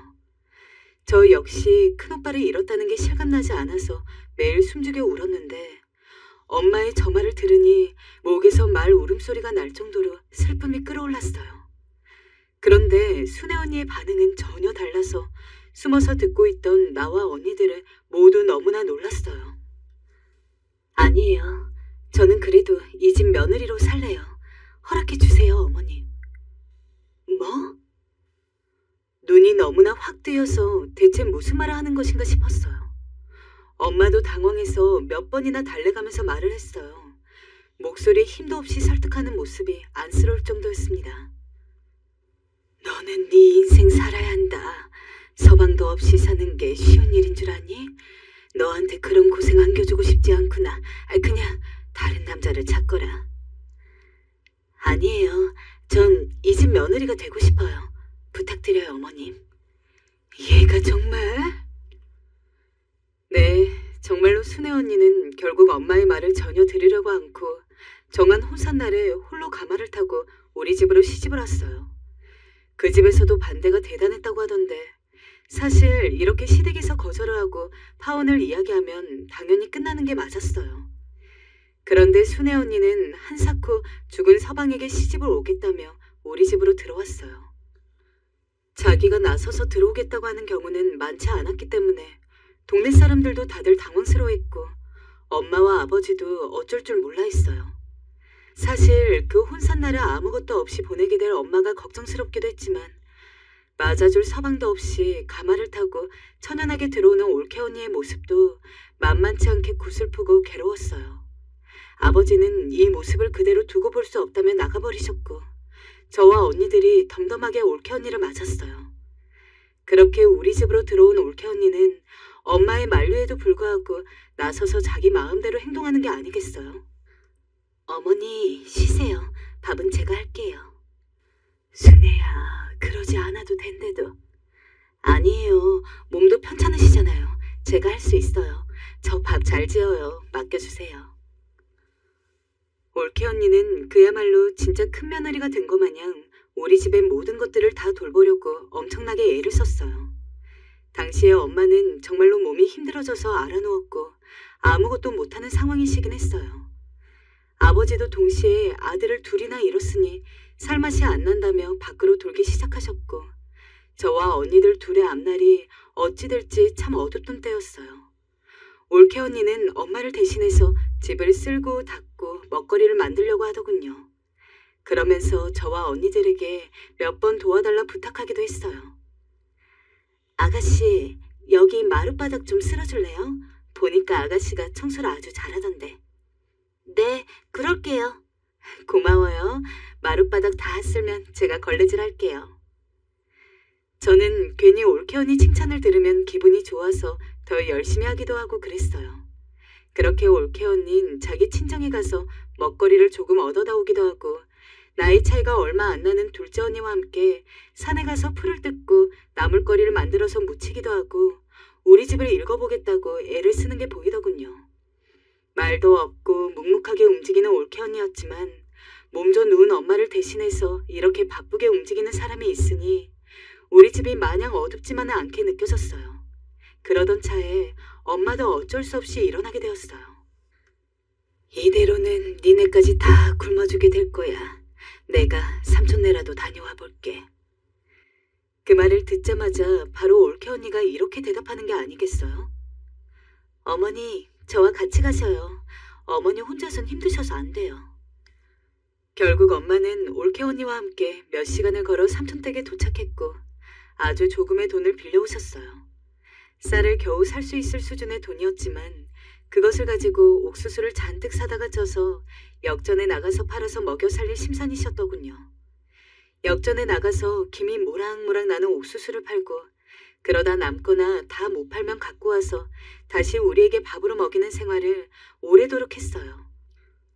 저 역시 큰오빠를 잃었다는 게 실감나지 않아서 매일 숨죽여 울었는데 엄마의 저 말을 들으니 목에서 말 울음소리가 날 정도로 슬픔이 끌어올랐어요. 그런데 순애 언니의 반응은 전혀 달라서 숨어서 듣고 있던 나와 언니들은 모두 너무나 놀랐어요. 아니에요. 저는 그래도 이 집 며느리로 살래요. 허락해 주세요, 어머님. 뭐? 눈이 너무나 확 뜨여서 대체 무슨 말을 하는 것인가 싶었어요. 엄마도 당황해서 몇 번이나 달래가면서 말을 했어요. 목소리에 힘도 없이 설득하는 모습이 안쓰러울 정도였습니다. 너는 네 인생 살아야 한다. 서방도 없이 사는 게 쉬운 일인 줄 아니? 너한테 그런 고생 안겨주고 싶지 않구나. 그냥 다른 남자를 찾거라. 아니에요. 전 이 집 며느리가 되고 싶어요. 부탁드려요, 어머님. 얘가 정말? 네, 정말로 순애 언니는 결국 엄마의 말을 전혀 들으려고 않고 정한 혼산날에 홀로 가마를 타고 우리 집으로 시집을 왔어요. 그 집에서도 반대가 대단했다고 하던데 사실 이렇게 시댁에서 거절을 하고 파혼을 이야기하면 당연히 끝나는 게 맞았어요. 그런데 순애 언니는 한사코 죽은 서방에게 시집을 오겠다며 우리 집으로 들어왔어요. 자기가 나서서 들어오겠다고 하는 경우는 많지 않았기 때문에 동네 사람들도 다들 당황스러워했고 엄마와 아버지도 어쩔 줄 몰라 했어요. 사실 그 혼산날을 아무것도 없이 보내게 될 엄마가 걱정스럽기도 했지만 맞아줄 서방도 없이 가마를 타고 천연하게 들어오는 올케 언니의 모습도 만만치 않게 구슬프고 괴로웠어요. 아버지는 이 모습을 그대로 두고 볼 수 없다며 나가버리셨고 저와 언니들이 덤덤하게 올케 언니를 맞았어요. 그렇게 우리 집으로 들어온 올케 언니는 엄마의 만류에도 불구하고 나서서 자기 마음대로 행동하는 게 아니겠어요? 어머니, 쉬세요. 밥은 제가 할게요. 순애야, 그러지 않아도 된대도. 아니에요. 몸도 편찮으시잖아요. 제가 할 수 있어요. 저 밥 잘 지어요. 맡겨주세요. 올케 언니는 그야말로 진짜 큰 며느리가 된 것 마냥 우리 집의 모든 것들을 다 돌보려고 엄청나게 애를 썼어요. 당시에 엄마는 정말로 몸이 힘들어져서 알아누웠고 아무것도 못하는 상황이시긴 했어요. 아버지도 동시에 아들을 둘이나 잃었으니 살맛이 안 난다며 밖으로 돌기 시작하셨고 저와 언니들 둘의 앞날이 어찌 될지 참 어둡던 때였어요. 올케 언니는 엄마를 대신해서 집을 쓸고 닦고 먹거리를 만들려고 하더군요. 그러면서 저와 언니들에게 몇 번 도와달라 부탁하기도 했어요. 아가씨, 여기 마룻바닥 좀 쓸어줄래요? 보니까 아가씨가 청소를 아주 잘하던데. 네, 그럴게요. 고마워요. 마룻바닥 다 쓸면 제가 걸레질 할게요. 저는 괜히 올케 언니 칭찬을 들으면 기분이 좋아서 더 열심히 하기도 하고 그랬어요. 그렇게 올케 언니는 자기 친정에 가서 먹거리를 조금 얻어다 오기도 하고 나이 차이가 얼마 안 나는 둘째 언니와 함께 산에 가서 풀을 뜯고 나물거리를 만들어서 무치기도 하고 우리 집을 읽어보겠다고 애를 쓰는 게 보이더군요. 말도 없고 묵묵하게 움직이는 올케 언니였지만 몸져 누운 엄마를 대신해서 이렇게 바쁘게 움직이는 사람이 있으니 우리 집이 마냥 어둡지만은 않게 느껴졌어요. 그러던 차에 엄마도 어쩔 수 없이 일어나게 되었어요. 이대로는 니네까지 다 굶어주게 될 거야. 내가 삼촌네라도 다녀와 볼게. 그 말을 듣자마자 바로 올케 언니가 이렇게 대답하는 게 아니겠어요? 어머니, 저와 같이 가셔요. 어머니 혼자선 힘드셔서 안 돼요. 결국 엄마는 올케 언니와 함께 몇 시간을 걸어 삼촌 댁에 도착했고 아주 조금의 돈을 빌려오셨어요. 쌀을 겨우 살 수 있을 수준의 돈이었지만 그것을 가지고 옥수수를 잔뜩 사다가 쪄서 역전에 나가서 팔아서 먹여 살릴 심산이셨더군요. 역전에 나가서 김이 모락모락 나는 옥수수를 팔고 그러다 남거나 다 못 팔면 갖고 와서 다시 우리에게 밥으로 먹이는 생활을 오래도록 했어요.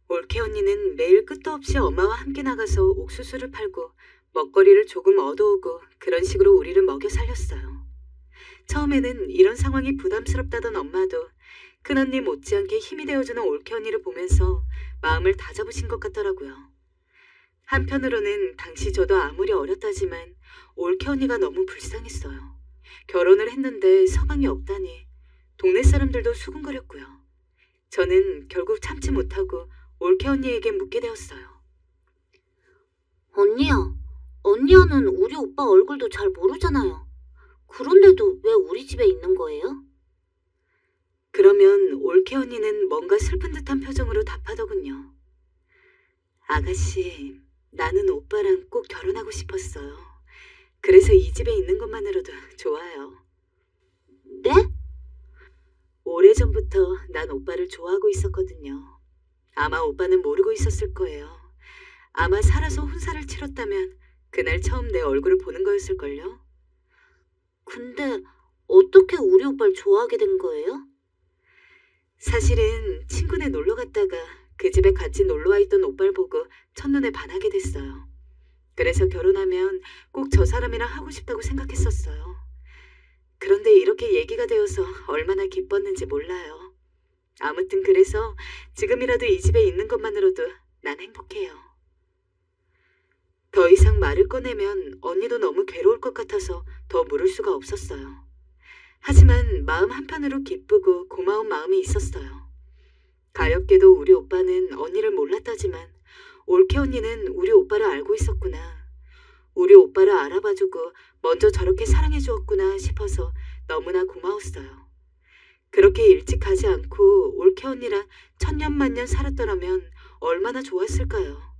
올케 언니는 매일 끝도 없이 엄마와 함께 나가서 옥수수를 팔고 먹거리를 조금 얻어오고 그런 식으로 우리를 먹여 살렸어요. 처음에는 이런 상황이 부담스럽다던 엄마도 큰언니 못지않게 힘이 되어주는 올케 언니를 보면서 마음을 다잡으신 것 같더라고요. 한편으로는 당시 저도 아무리 어렸다지만 올케 언니가 너무 불쌍했어요. 결혼을 했는데 서방이 없다니 동네 사람들도 수군거렸고요. 저는 결국 참지 못하고 올케 언니에게 묻게 되었어요. 언니야는 우리 오빠 얼굴도 잘 모르잖아요. 그런데도 왜 우리 집에 있는 거예요? 그러면 올케 언니는 뭔가 슬픈 듯한 표정으로 답하더군요. 아가씨, 나는 오빠랑 꼭 결혼하고 싶었어요. 그래서 이 집에 있는 것만으로도 좋아요. 네? 오래전부터 난 오빠를 좋아하고 있었거든요. 아마 오빠는 모르고 있었을 거예요. 아마 살아서 혼사를 치렀다면 그날 처음 내 얼굴을 보는 거였을걸요. 근데 어떻게 우리 오빠를 좋아하게 된 거예요? 사실은 친구네 놀러 갔다가 그 집에 같이 놀러와 있던 오빠를 보고 첫눈에 반하게 됐어요. 그래서 결혼하면 꼭 저 사람이랑 하고 싶다고 생각했었어요. 그런데 이렇게 얘기가 되어서 얼마나 기뻤는지 몰라요. 아무튼 그래서 지금이라도 이 집에 있는 것만으로도 난 행복해요. 더 이상 말을 꺼내면 언니도 너무 괴로울 것 같아서 더 물을 수가 없었어요. 하지만 마음 한편으로 기쁘고 고마운 마음이 있었어요. 가엾게도 우리 오빠는 언니를 몰랐다지만 올케 언니는 우리 오빠를 알고 있었구나. 우리 오빠를 알아봐주고 먼저 저렇게 사랑해주었구나 싶어서 너무나 고마웠어요. 그렇게 일찍 가지 않고 올케 언니랑 천년만년 살았더라면 얼마나 좋았을까요.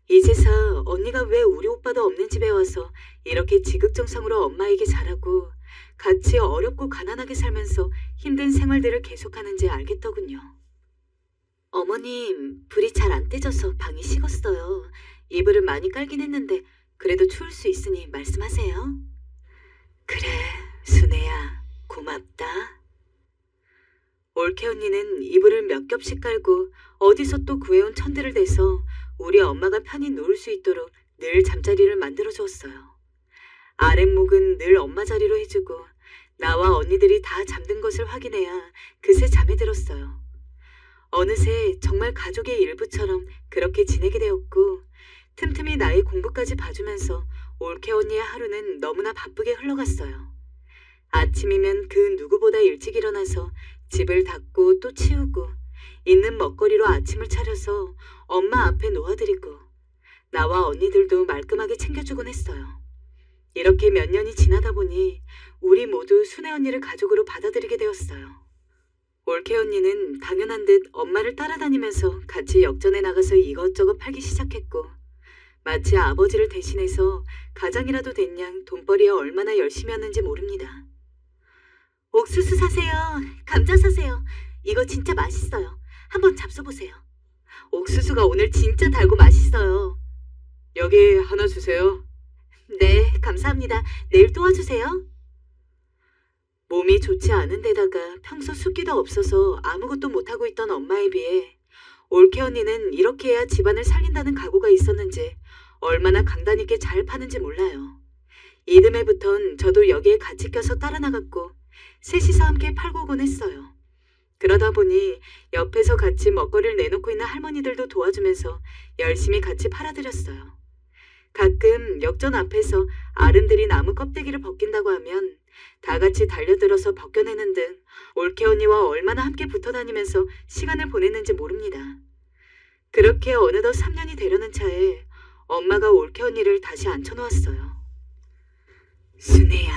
이제서 언니가 왜 우리 오빠도 없는 집에 와서 이렇게 지극정성으로 엄마에게 잘하고 같이 어렵고 가난하게 살면서 힘든 생활들을 계속하는지 알겠더군요. 어머님, 불이 잘 안 떼져서 방이 식었어요. 이불을 많이 깔긴 했는데 그래도 추울 수 있으니 말씀하세요. 그래, 순애야, 고맙다. 올케 언니는 이불을 몇 겹씩 깔고 어디서 또 구해온 천들을 대서 우리 엄마가 편히 누울 수 있도록 늘 잠자리를 만들어 주었어요. 아랫목은 늘 엄마 자리로 해주고 나와 언니들이 다 잠든 것을 확인해야 그새 잠에 들었어요. 어느새 정말 가족의 일부처럼 그렇게 지내게 되었고 틈틈이 나의 공부까지 봐주면서 올케 언니의 하루는 너무나 바쁘게 흘러갔어요. 아침이면 그 누구보다 일찍 일어나서 집을 닦고 또 치우고 있는 먹거리로 아침을 차려서 엄마 앞에 놓아드리고 나와 언니들도 말끔하게 챙겨주곤 했어요. 이렇게 몇 년이 지나다 보니 우리 모두 순애 언니를 가족으로 받아들이게 되었어요. 올케 언니는 당연한 듯 엄마를 따라다니면서 같이 역전에 나가서 이것저것 팔기 시작했고 마치 아버지를 대신해서 가장이라도 된 양 돈벌이에 얼마나 열심히 하는지 모릅니다. 옥수수 사세요. 감자 사세요. 이거 진짜 맛있어요. 한번 잡숴보세요. 옥수수가 오늘 진짜 달고 맛있어요. 여기 하나 주세요. 네, 감사합니다. 내일 또 와주세요. 몸이 좋지 않은 데다가 평소 숫기도 없어서 아무것도 못하고 있던 엄마에 비해 올케 언니는 이렇게 해야 집안을 살린다는 각오가 있었는지 얼마나 강단 있게 잘 파는지 몰라요. 이듬해부턴 저도 여기에 같이 껴서 따라 나갔고 셋이서 함께 팔고 오곤 했어요. 그러다 보니 옆에서 같이 먹거리를 내놓고 있는 할머니들도 도와주면서 열심히 같이 팔아드렸어요. 가끔 역전 앞에서 아름들이 나무 껍데기를 벗긴다고 하면 다 같이 달려들어서 벗겨내는 등 올케 언니와 얼마나 함께 붙어다니면서 시간을 보냈는지 모릅니다. 그렇게 어느덧 3년이 되려는 차에 엄마가 올케 언니를 다시 앉혀놓았어요. 순애야,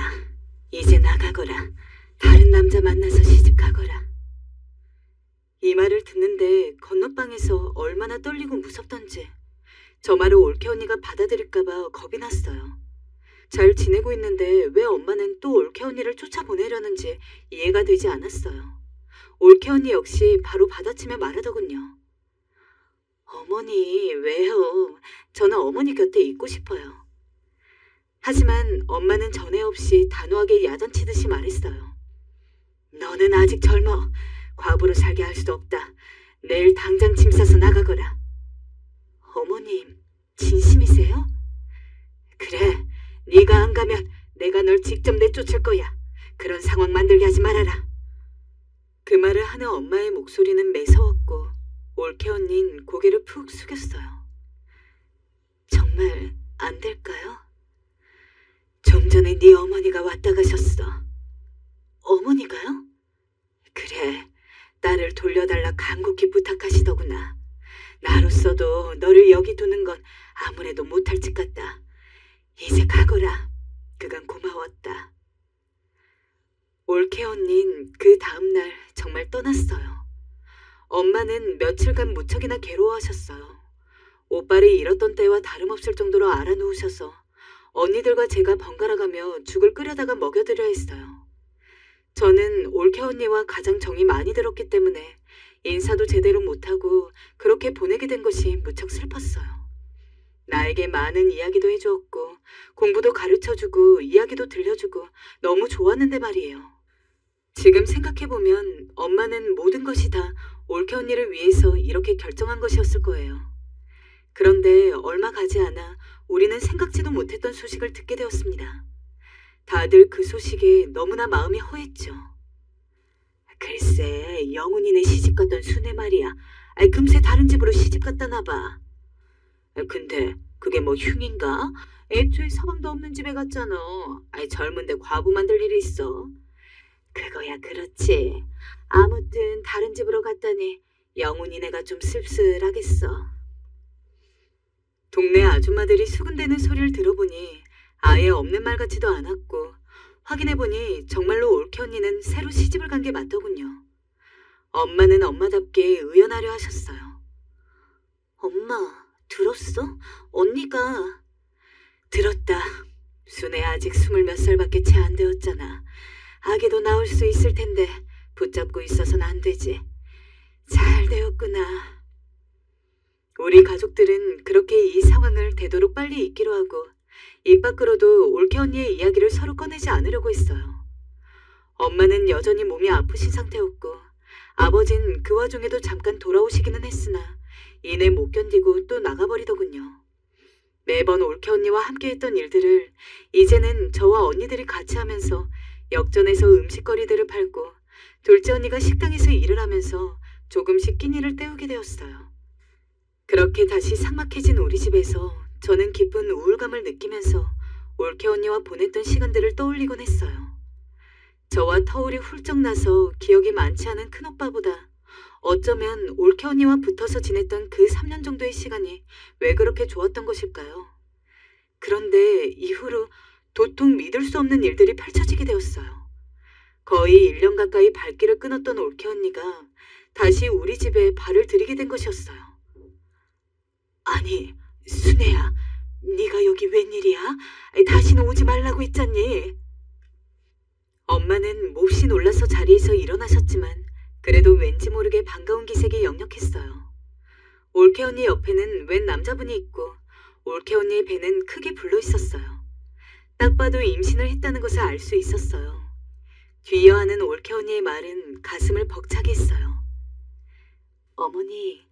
이제 나가거라. 다른 남자 만나서 시집가거라. 이 말을 듣는데 건너방에서 얼마나 떨리고 무섭던지 저 말을 올케 언니가 받아들일까봐 겁이 났어요. 잘 지내고 있는데 왜 엄마는 또 올케 언니를 쫓아보내려는지 이해가 되지 않았어요. 올케 언니 역시 바로 받아치며 말하더군요. 어머니, 왜요? 저는 어머니 곁에 있고 싶어요. 하지만 엄마는 전에 없이 단호하게 야단치듯이 말했어요. 너는 아직 젊어. 과부로 살게 할 수도 없다. 내일 당장 짐 싸서 나가거라. 어머님, 진심이세요? 그래, 네가 안 가면 내가 널 직접 내쫓을 거야. 그런 상황 만들게 하지 말아라. 그 말을 하는 엄마의 목소리는 매서웠고 올케 언닌 고개를 푹 숙였어요. 정말 안 될까요? 좀 전에 네 어머니가 왔다 가셨어. 어머니가요? 그래, 딸을 돌려달라 간곡히 부탁하시더구나. 나로서도 너를 여기 두는 건 아무래도 못할 짓 같다. 이제 가거라. 그간 고마웠다. 올케 언닌 그 다음날 정말 떠났어요. 엄마는 며칠간 무척이나 괴로워하셨어요. 오빠를 잃었던 때와 다름없을 정도로 알아놓으셔서 언니들과 제가 번갈아가며 죽을 끓여다가 먹여드려 했어요. 저는 올케 언니와 가장 정이 많이 들었기 때문에 인사도 제대로 못하고 그렇게 보내게 된 것이 무척 슬펐어요. 나에게 많은 이야기도 해주었고 공부도 가르쳐주고 이야기도 들려주고 너무 좋았는데 말이에요. 지금 생각해보면 엄마는 모든 것이 다 올케 언니를 위해서 이렇게 결정한 것이었을 거예요. 그런데 얼마 가지 않아 우리는 생각지도 못했던 소식을 듣게 되었습니다. 다들 그 소식에 너무나 마음이 허했죠. 글쎄, 영훈이네 시집갔던 순애 말이야. 금세 다른 집으로 시집 갔다 나봐. 근데 그게 뭐 흉인가? 애초에 서방도 없는 집에 갔잖아. 젊은데 과부 만들 일이 있어. 그거야 그렇지. 아무튼 다른 집으로 갔다니 영훈이네가 좀 씁쓸하겠어. 동네 아줌마들이 수군대는 소리를 들어보니 아예 없는 말 같지도 않았고 확인해보니 정말로 올케 언니는 새로 시집을 간 게 맞더군요. 엄마는 엄마답게 의연하려 하셨어요. 엄마, 들었어? 언니가... 들었다. 순애 아직 20몇 살밖에 채 안 되었잖아. 아기도 나올 수 있을 텐데 붙잡고 있어서는 안 되지. 잘 되었구나. 우리 가족들은 그렇게 이 상황을 되도록 빨리 잊기로 하고 입 밖으로도 올케 언니의 이야기를 서로 꺼내지 않으려고 했어요. 엄마는 여전히 몸이 아프신 상태였고 아버진 그 와중에도 잠깐 돌아오시기는 했으나 이내 못 견디고 또 나가버리더군요. 매번 올케 언니와 함께했던 일들을 이제는 저와 언니들이 같이 하면서 역전에서 음식거리들을 팔고 둘째 언니가 식당에서 일을 하면서 조금씩 끼니를 때우게 되었어요. 그렇게 다시 삭막해진 우리 집에서 저는 깊은 우울감을 느끼면서 올케 언니와 보냈던 시간들을 떠올리곤 했어요. 저와 터울이 훌쩍 나서 기억이 많지 않은 큰오빠보다 어쩌면 올케 언니와 붙어서 지냈던 그 3년 정도의 시간이 왜 그렇게 좋았던 것일까요? 그런데 이후로 도통 믿을 수 없는 일들이 펼쳐지게 되었어요. 거의 1년 가까이 발길을 끊었던 올케 언니가 다시 우리 집에 발을 들이게 된 것이었어요. 아니, 순애야, 네가 여기 웬일이야? 다시는 오지 말라고 했잖니. 엄마는 몹시 놀라서 자리에서 일어나셨지만 그래도 왠지 모르게 반가운 기색이 역력했어요. 올케 언니 옆에는 웬 남자분이 있고 올케 언니의 배는 크게 불러 있었어요. 딱 봐도 임신을 했다는 것을 알 수 있었어요. 귀여워하는 올케 언니의 말은 가슴을 벅차게 했어요. 어머니,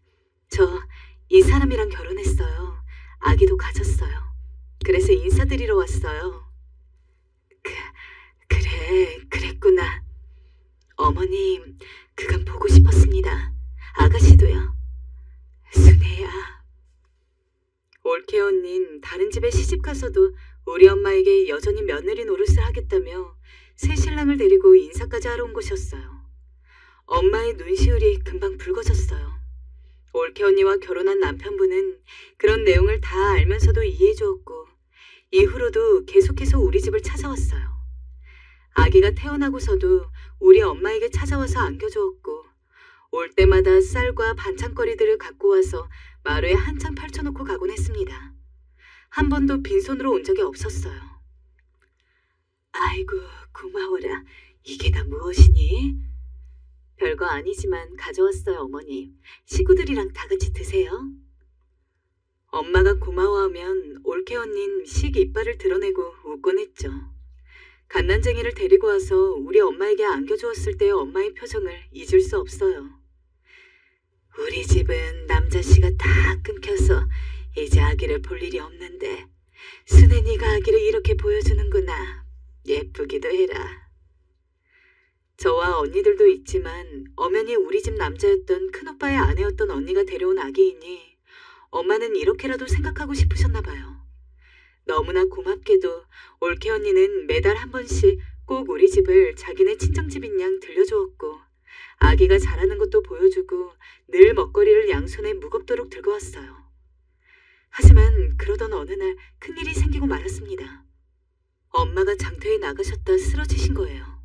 저 이 사람이랑 결혼했어요. 아기도 가졌어요. 그래서 인사드리러 왔어요. 그래, 그랬구나. 어머님, 그간 보고 싶었습니다. 아가씨도요. 순애야. 올케 언닌 다른 집에 시집가서도 우리 엄마에게 여전히 며느리 노릇을 하겠다며 새 신랑을 데리고 인사까지 하러 온 것이었어요. 엄마의 눈시울이 금방 붉어졌어요. 올케 언니와 결혼한 남편분은 그런 내용을 다 알면서도 이해해주었고 이후로도 계속해서 우리 집을 찾아왔어요. 아기가 태어나고서도 우리 엄마에게 찾아와서 안겨주었고 올 때마다 쌀과 반찬거리들을 갖고 와서 마루에 한창 펼쳐놓고 가곤 했습니다. 한 번도 빈손으로 온 적이 없었어요. 아이고, 고마워라. 이게 다 무엇이니? 별거 아니지만 가져왔어요, 어머니. 식구들이랑 다 같이 드세요. 엄마가 고마워하면 올케 언닌 씩 이빨을 드러내고 웃곤 했죠. 갓난쟁이를 데리고 와서 우리 엄마에게 안겨주었을 때의 엄마의 표정을 잊을 수 없어요. 우리 집은 남자씨가 다 끊겨서 이제 아기를 볼 일이 없는데 순애니가 아기를 이렇게 보여주는구나. 예쁘기도 해라. 저와 언니들도 있지만 엄연히 우리 집 남자였던 큰오빠의 아내였던 언니가 데려온 아기이니 엄마는 이렇게라도 생각하고 싶으셨나 봐요. 너무나 고맙게도 올케 언니는 매달 한 번씩 꼭 우리 집을 자기네 친정집인 양 들려주었고 아기가 자라는 것도 보여주고 늘 먹거리를 양손에 무겁도록 들고 왔어요. 하지만 그러던 어느 날 큰일이 생기고 말았습니다. 엄마가 장터에 나가셨다 쓰러지신 거예요.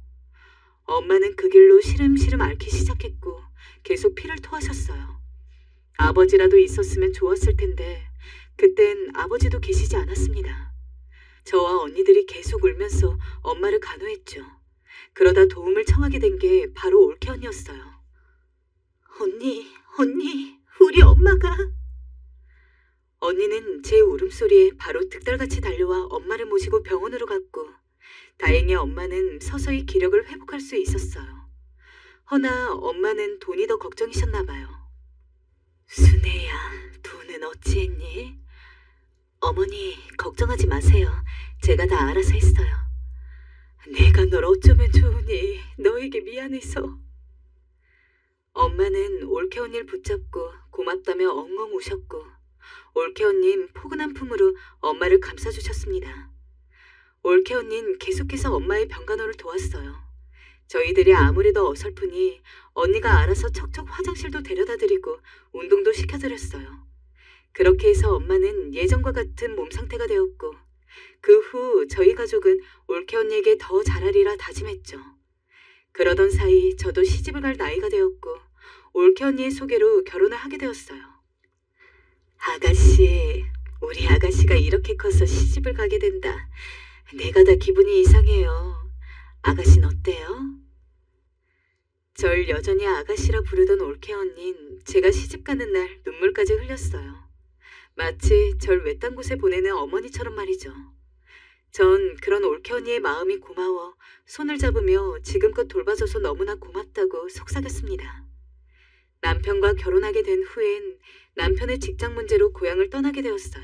엄마는 그 길로 시름시름 앓기 시작했고 계속 피를 토하셨어요. 아버지라도 있었으면 좋았을 텐데 그땐 아버지도 계시지 않았습니다. 저와 언니들이 계속 울면서 엄마를 간호했죠. 그러다 도움을 청하게 된 게 바로 올케 언니였어요. 언니, 우리 엄마가... 언니는 제 울음소리에 바로 득달같이 달려와 엄마를 모시고 병원으로 갔고 다행히 엄마는 서서히 기력을 회복할 수 있었어요. 허나 엄마는 돈이 더 걱정이셨나 봐요. 순애야, 돈은 어찌했니? 어머니, 걱정하지 마세요. 제가 다 알아서 했어요. 내가 널 어쩌면 좋으니 너에게 미안해서. 엄마는 올케 언니를 붙잡고 고맙다며 엉엉 우셨고 올케 언니는 포근한 품으로 엄마를 감싸주셨습니다. 올케 언니는 계속해서 엄마의 병간호를 도왔어요. 저희들이 아무래도 어설프니 언니가 알아서 척척 화장실도 데려다드리고 운동도 시켜드렸어요. 그렇게 해서 엄마는 예전과 같은 몸 상태가 되었고 그 후 저희 가족은 올케 언니에게 더 잘하리라 다짐했죠. 그러던 사이 저도 시집을 갈 나이가 되었고 올케 언니의 소개로 결혼을 하게 되었어요. 아가씨, 우리 아가씨가 이렇게 커서 시집을 가게 된다. 내가 다 기분이 이상해요. 아가씨는 어때요? 절 여전히 아가씨라 부르던 올케 언니는 제가 시집 가는 날 눈물까지 흘렸어요. 마치 절 외딴 곳에 보내는 어머니처럼 말이죠. 전 그런 올케 언니의 마음이 고마워 손을 잡으며 지금껏 돌봐줘서 너무나 고맙다고 속삭였습니다. 남편과 결혼하게 된 후엔 남편의 직장 문제로 고향을 떠나게 되었어요.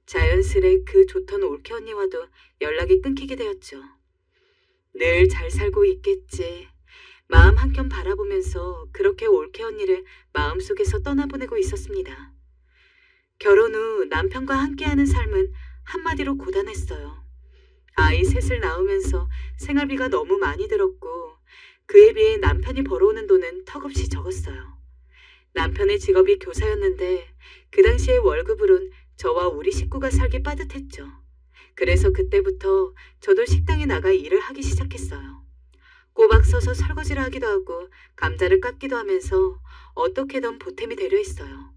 자연스레 그 좋던 올케 언니와도 연락이 끊기게 되었죠. 늘 잘 살고 있겠지. 마음 한켠 바라보면서 그렇게 올케 언니를 마음속에서 떠나보내고 있었습니다. 결혼 후 남편과 함께하는 삶은 한마디로 고단했어요. 아이 셋을 낳으면서 생활비가 너무 많이 들었고 그에 비해 남편이 벌어오는 돈은 턱없이 적었어요. 남편의 직업이 교사였는데 그 당시의 월급으론 저와 우리 식구가 살기 빠듯했죠. 그래서 그때부터 저도 식당에 나가 일을 하기 시작했어요. 꼬박 서서 설거지를 하기도 하고 감자를 깎기도 하면서 어떻게든 보탬이 되려 했어요.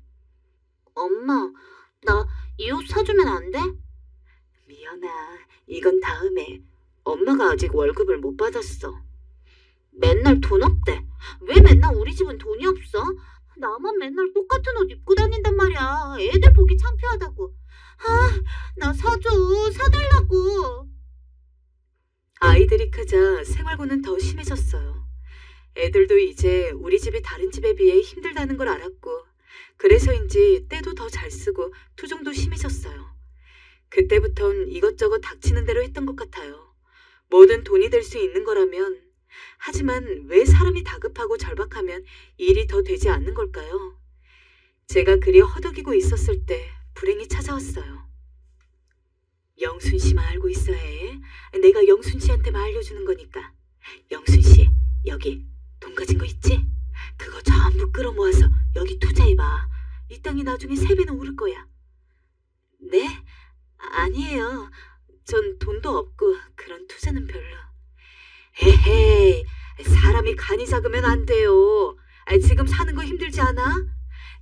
엄마, 나 이 옷 사주면 안 돼? 미연아, 이건 다음에. 엄마가 아직 월급을 못 받았어. 맨날 돈 없대. 왜 맨날 우리 집은 돈이 없어? 나만 맨날 똑같은 옷 입고 다닌단 말이야. 애들 보기 창피하다고. 나 사달라고. 아이들이 크자 생활고는 더 심해졌어요. 애들도 이제 우리 집이 다른 집에 비해 힘들다는 걸 알았고 그래서인지 때도 더 잘 쓰고 투정도 심해졌어요. 그때부턴 이것저것 닥치는 대로 했던 것 같아요. 뭐든 돈이 될 수 있는 거라면. 하지만 왜 사람이 다급하고 절박하면 일이 더 되지 않는 걸까요? 제가 그리 허덕이고 있었을 때 불행이 찾아왔어요. 영순 씨만 알고 있어야 해. 내가 영순 씨한테만 알려주는 거니까. 영순 씨, 여기 돈 가진 거 있지? 그거 전부 끌어모아서 여기 투자해봐. 이 땅이 나중에 3배는 오를 거야. 네? 아니에요. 전 돈도 없고 그런 투자는 별로. 에헤이, 사람이 간이 작으면 안 돼요. 지금 사는 거 힘들지 않아?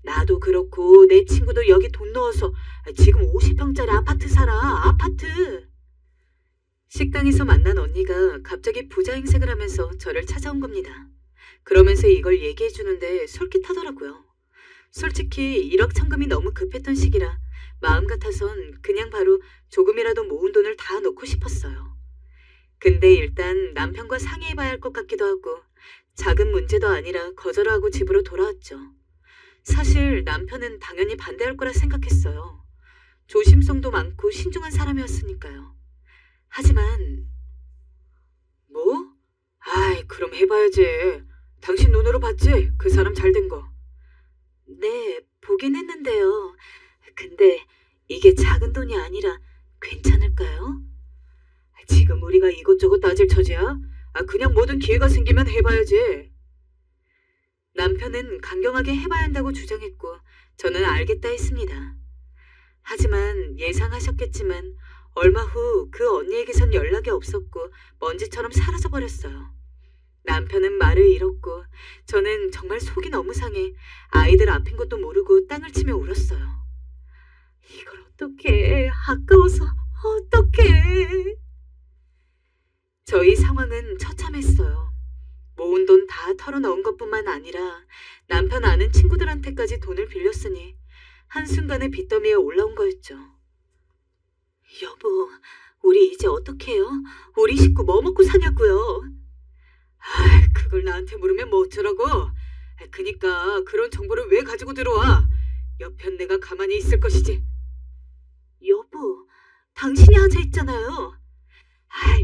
나도 그렇고 내 친구도 여기 돈 넣어서 지금 50평짜리 아파트 살아. 아파트. 식당에서 만난 언니가 갑자기 부자 행색을 하면서 저를 찾아온 겁니다. 그러면서 이걸 얘기해 주는데 솔깃하더라고요. 솔직히 일확천금이 너무 급했던 시기라 마음 같아선 그냥 바로 조금이라도 모은 돈을 다 넣고 싶었어요. 근데 일단 남편과 상의해봐야 할 것 같기도 하고 작은 문제도 아니라 거절하고 집으로 돌아왔죠. 사실 남편은 당연히 반대할 거라 생각했어요. 조심성도 많고 신중한 사람이었으니까요. 하지만 뭐? 아이, 그럼 해봐야지. 당신 눈으로 봤지? 그 사람 잘 된 거. 네, 보긴 했는데요. 근데 이게 작은 돈이 아니라 괜찮을까요? 지금 우리가 이것저것 따질 처지야? 그냥 뭐든 기회가 생기면 해봐야지. 남편은 강경하게 해봐야 한다고 주장했고 저는 알겠다 했습니다. 하지만 예상하셨겠지만 얼마 후 그 언니에게선 연락이 없었고 먼지처럼 사라져버렸어요. 남편은 말을 잃었고 저는 정말 속이 너무 상해 아이들 앞인 것도 모르고 땅을 치며 울었어요. 이걸 어떡해. 아까워서 어떡해. 저희 상황은 처참했어요. 모은 돈 다 털어넣은 것뿐만 아니라 남편 아는 친구들한테까지 돈을 빌렸으니 한순간에 빚더미에 올라온 거였죠. 여보, 우리 이제 어떡해요? 우리 식구 뭐 먹고 사냐고요? 그걸 나한테 물으면 뭐 어쩌라고? 그니까 그런 정보를 왜 가지고 들어와? 옆편 내가 가만히 있을 것이지. 여보, 당신이 하자 했잖아요.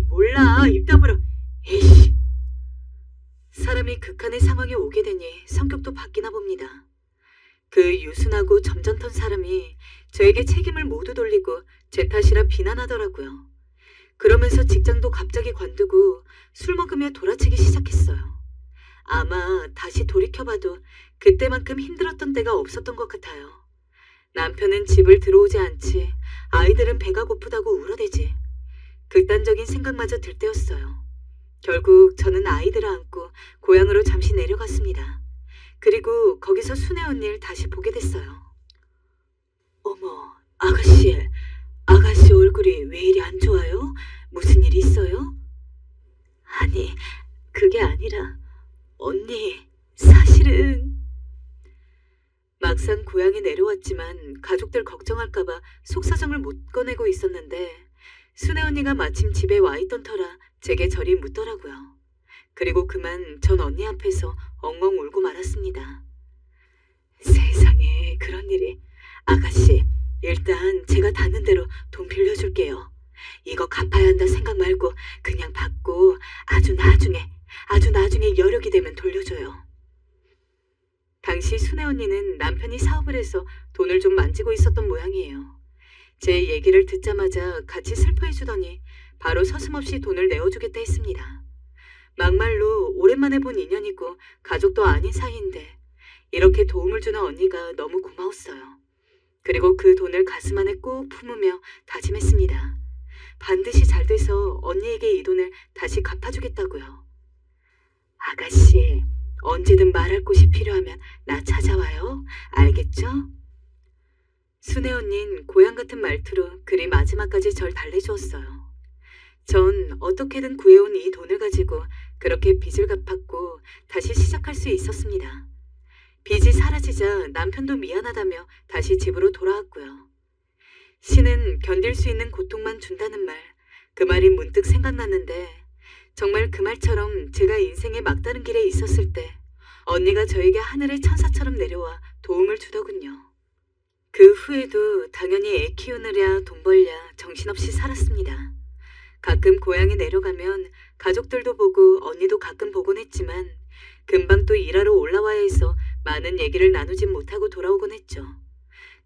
몰라. 입 다물어. 에이씨. 사람이 극한의 상황에 오게 되니 성격도 바뀌나 봅니다. 그 유순하고 점잖던 사람이 저에게 책임을 모두 돌리고 제 탓이라 비난하더라고요. 그러면서 직장도 갑자기 관두고 술 먹으며 돌아치기 시작했어요. 아마 다시 돌이켜봐도 그때만큼 힘들었던 때가 없었던 것 같아요. 남편은 집을 들어오지 않지, 아이들은 배가 고프다고 울어대지. 극단적인 생각마저 들 때였어요. 결국 저는 아이들을 안고 고향으로 잠시 내려갔습니다. 그리고 거기서 순애 언니를 다시 보게 됐어요. 어머, 아가씨 얼굴이 왜 이리 안 좋아요? 무슨 일 있어요? 아니, 그게 아니라 언니, 사실은... 막상 고향에 내려왔지만 가족들 걱정할까봐 속사정을 못 꺼내고 있었는데 순애 언니가 마침 집에 와 있던 터라 제게 저리 묻더라고요. 그리고 그만 전 언니 앞에서 엉엉 울고 말았습니다. 세상에 그런 일이. 아가씨, 일단 제가 닿는 대로 돈 빌려줄게요. 이거 갚아야 한다 생각 말고 그냥 받고 아주 나중에 여력이 되면 돌려줘요. 당시 순애 언니는 남편이 사업을 해서 돈을 좀 만지고 있었던 모양이에요. 제 얘기를 듣자마자 같이 슬퍼해주더니 바로 서슴없이 돈을 내어주겠다 했습니다. 막말로 오랜만에 본 인연이고 가족도 아닌 사이인데 이렇게 도움을 주는 언니가 너무 고마웠어요. 그리고 그 돈을 가슴 안에 꼭 품으며 다짐했습니다. 반드시 잘 돼서 언니에게 이 돈을 다시 갚아주겠다고요. 아가씨, 언제든 말할 곳이 필요하면 나 찾아와요. 알겠죠? 순애 언니는 고향 같은 말투로 그리 마지막까지 절 달래주었어요. 전 어떻게든 구해온 이 돈을 가지고 그렇게 빚을 갚았고 다시 시작할 수 있었습니다. 빚이 사라지자 남편도 미안하다며 다시 집으로 돌아왔고요. 신은 견딜 수 있는 고통만 준다는 말, 그 말이 문득 생각났는데 정말 그 말처럼 제가 인생의 막다른 길에 있었을 때 언니가 저에게 하늘의 천사처럼 내려와 도움을 주더군요. 그 후에도 당연히 애 키우느랴 돈 벌랴 정신없이 살았습니다. 가끔 고향에 내려가면 가족들도 보고 언니도 가끔 보곤 했지만 금방 또 일하러 올라와야 해서 많은 얘기를 나누진 못하고 돌아오곤 했죠.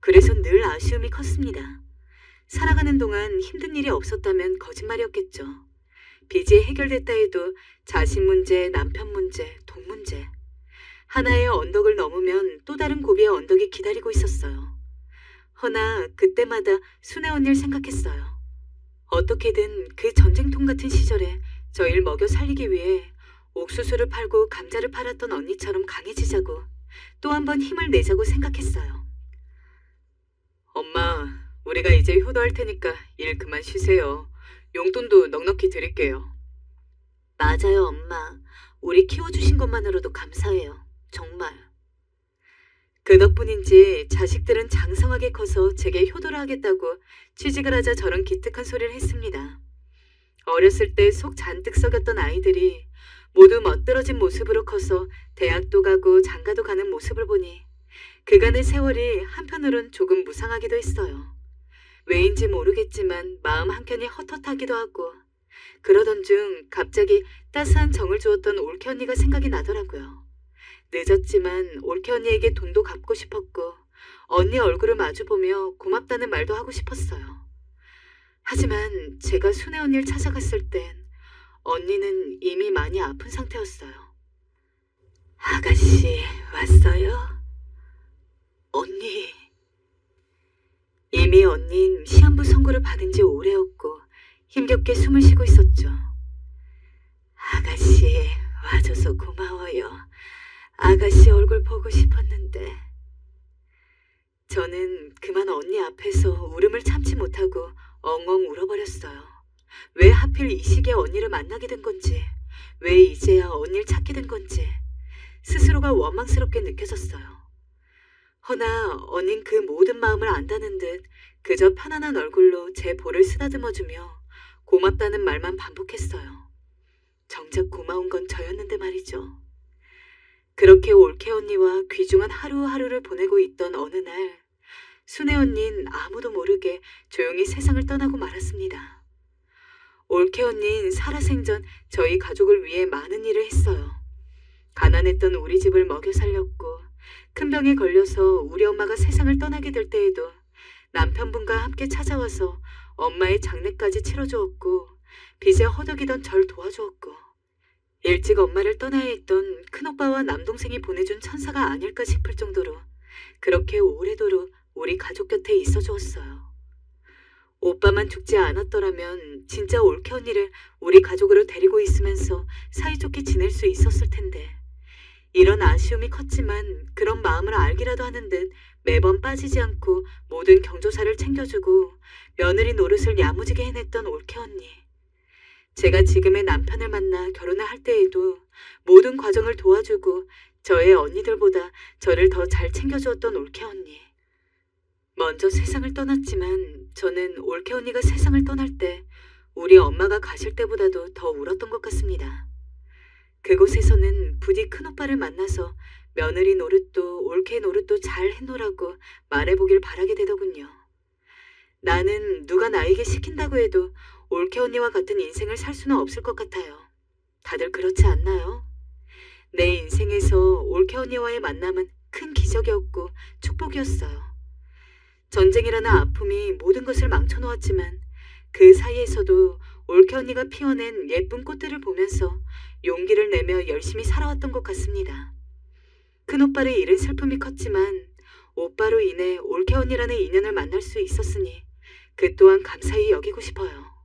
그래서 늘 아쉬움이 컸습니다. 살아가는 동안 힘든 일이 없었다면 거짓말이었겠죠. 빚이 해결됐다 해도 자식 문제, 남편 문제, 돈 문제. 하나의 언덕을 넘으면 또 다른 고비의 언덕이 기다리고 있었어요. 허나 그때마다 순애 언니를 생각했어요. 어떻게든 그 전쟁통 같은 시절에 저희를 먹여 살리기 위해 옥수수를 팔고 감자를 팔았던 언니처럼 강해지자고 또 한 번 힘을 내자고 생각했어요. 엄마, 우리가 이제 효도할 테니까 일 그만 쉬세요. 용돈도 넉넉히 드릴게요. 맞아요, 엄마. 우리 키워주신 것만으로도 감사해요. 정말. 그 덕분인지 자식들은 장성하게 커서 제게 효도를 하겠다고 취직을 하자 저런 기특한 소리를 했습니다. 어렸을 때 속 잔뜩 썩였던 아이들이 모두 멋들어진 모습으로 커서 대학도 가고 장가도 가는 모습을 보니 그간의 세월이 한편으론 조금 무상하기도 했어요. 왜인지 모르겠지만 마음 한켠이 헛헛하기도 하고 그러던 중 갑자기 따스한 정을 주었던 올케 언니가 생각이 나더라고요. 늦었지만 올케 언니에게 돈도 갚고 싶었고 언니 얼굴을 마주보며 고맙다는 말도 하고 싶었어요. 하지만 제가 순애 언니를 찾아갔을 땐 언니는 이미 많이 아픈 상태였어요. 아가씨 왔어요? 언니. 이미 언닌 시한부 선고를 받은 지 오래였고 힘겹게 숨을 쉬고 있었죠. 아가씨 와줘서 고마워요. 아가씨 얼굴 보고 싶었는데. 저는 그만 언니 앞에서 울음을 참지 못하고 엉엉 울어버렸어요. 왜 하필 이 시기에 언니를 만나게 된 건지, 왜 이제야 언니를 찾게 된 건지 스스로가 원망스럽게 느껴졌어요. 허나 언닌 그 모든 마음을 안다는 듯 그저 편안한 얼굴로 제 볼을 쓰다듬어주며 고맙다는 말만 반복했어요. 정작 고마운 건 저였는데 말이죠. 그렇게 올케 언니와 귀중한 하루하루를 보내고 있던 어느 날 순애 언닌 아무도 모르게 조용히 세상을 떠나고 말았습니다. 올케 언닌 살아생전 저희 가족을 위해 많은 일을 했어요. 가난했던 우리 집을 먹여 살렸고 큰 병에 걸려서 우리 엄마가 세상을 떠나게 될 때에도 남편분과 함께 찾아와서 엄마의 장례까지 치러주었고 빚에 허덕이던 절 도와주었고 일찍 엄마를 떠나야 했던 큰오빠와 남동생이 보내준 천사가 아닐까 싶을 정도로 그렇게 오래도록 우리 가족 곁에 있어 주었어요. 오빠만 죽지 않았더라면 진짜 올케 언니를 우리 가족으로 데리고 있으면서 사이좋게 지낼 수 있었을 텐데 이런 아쉬움이 컸지만 그런 마음을 알기라도 하는 듯 매번 빠지지 않고 모든 경조사를 챙겨주고 며느리 노릇을 야무지게 해냈던 올케 언니. 제가 지금의 남편을 만나 결혼을 할 때에도 모든 과정을 도와주고 저의 언니들보다 저를 더 잘 챙겨주었던 올케 언니. 먼저 세상을 떠났지만 저는 올케 언니가 세상을 떠날 때 우리 엄마가 가실 때보다도 더 울었던 것 같습니다. 그곳에서는 부디 큰오빠를 만나서 며느리 노릇도 올케 노릇도 잘 해놓으라고 말해보길 바라게 되더군요. 나는 누가 나에게 시킨다고 해도 올케 언니와 같은 인생을 살 수는 없을 것 같아요. 다들 그렇지 않나요? 내 인생에서 올케 언니와의 만남은 큰 기적이었고 축복이었어요. 전쟁이라는 아픔이 모든 것을 망쳐놓았지만 그 사이에서도 올케 언니가 피워낸 예쁜 꽃들을 보면서 용기를 내며 열심히 살아왔던 것 같습니다. 큰오빠를 잃은 슬픔이 컸지만 오빠로 인해 올케 언니라는 인연을 만날 수 있었으니 그 또한 감사히 여기고 싶어요.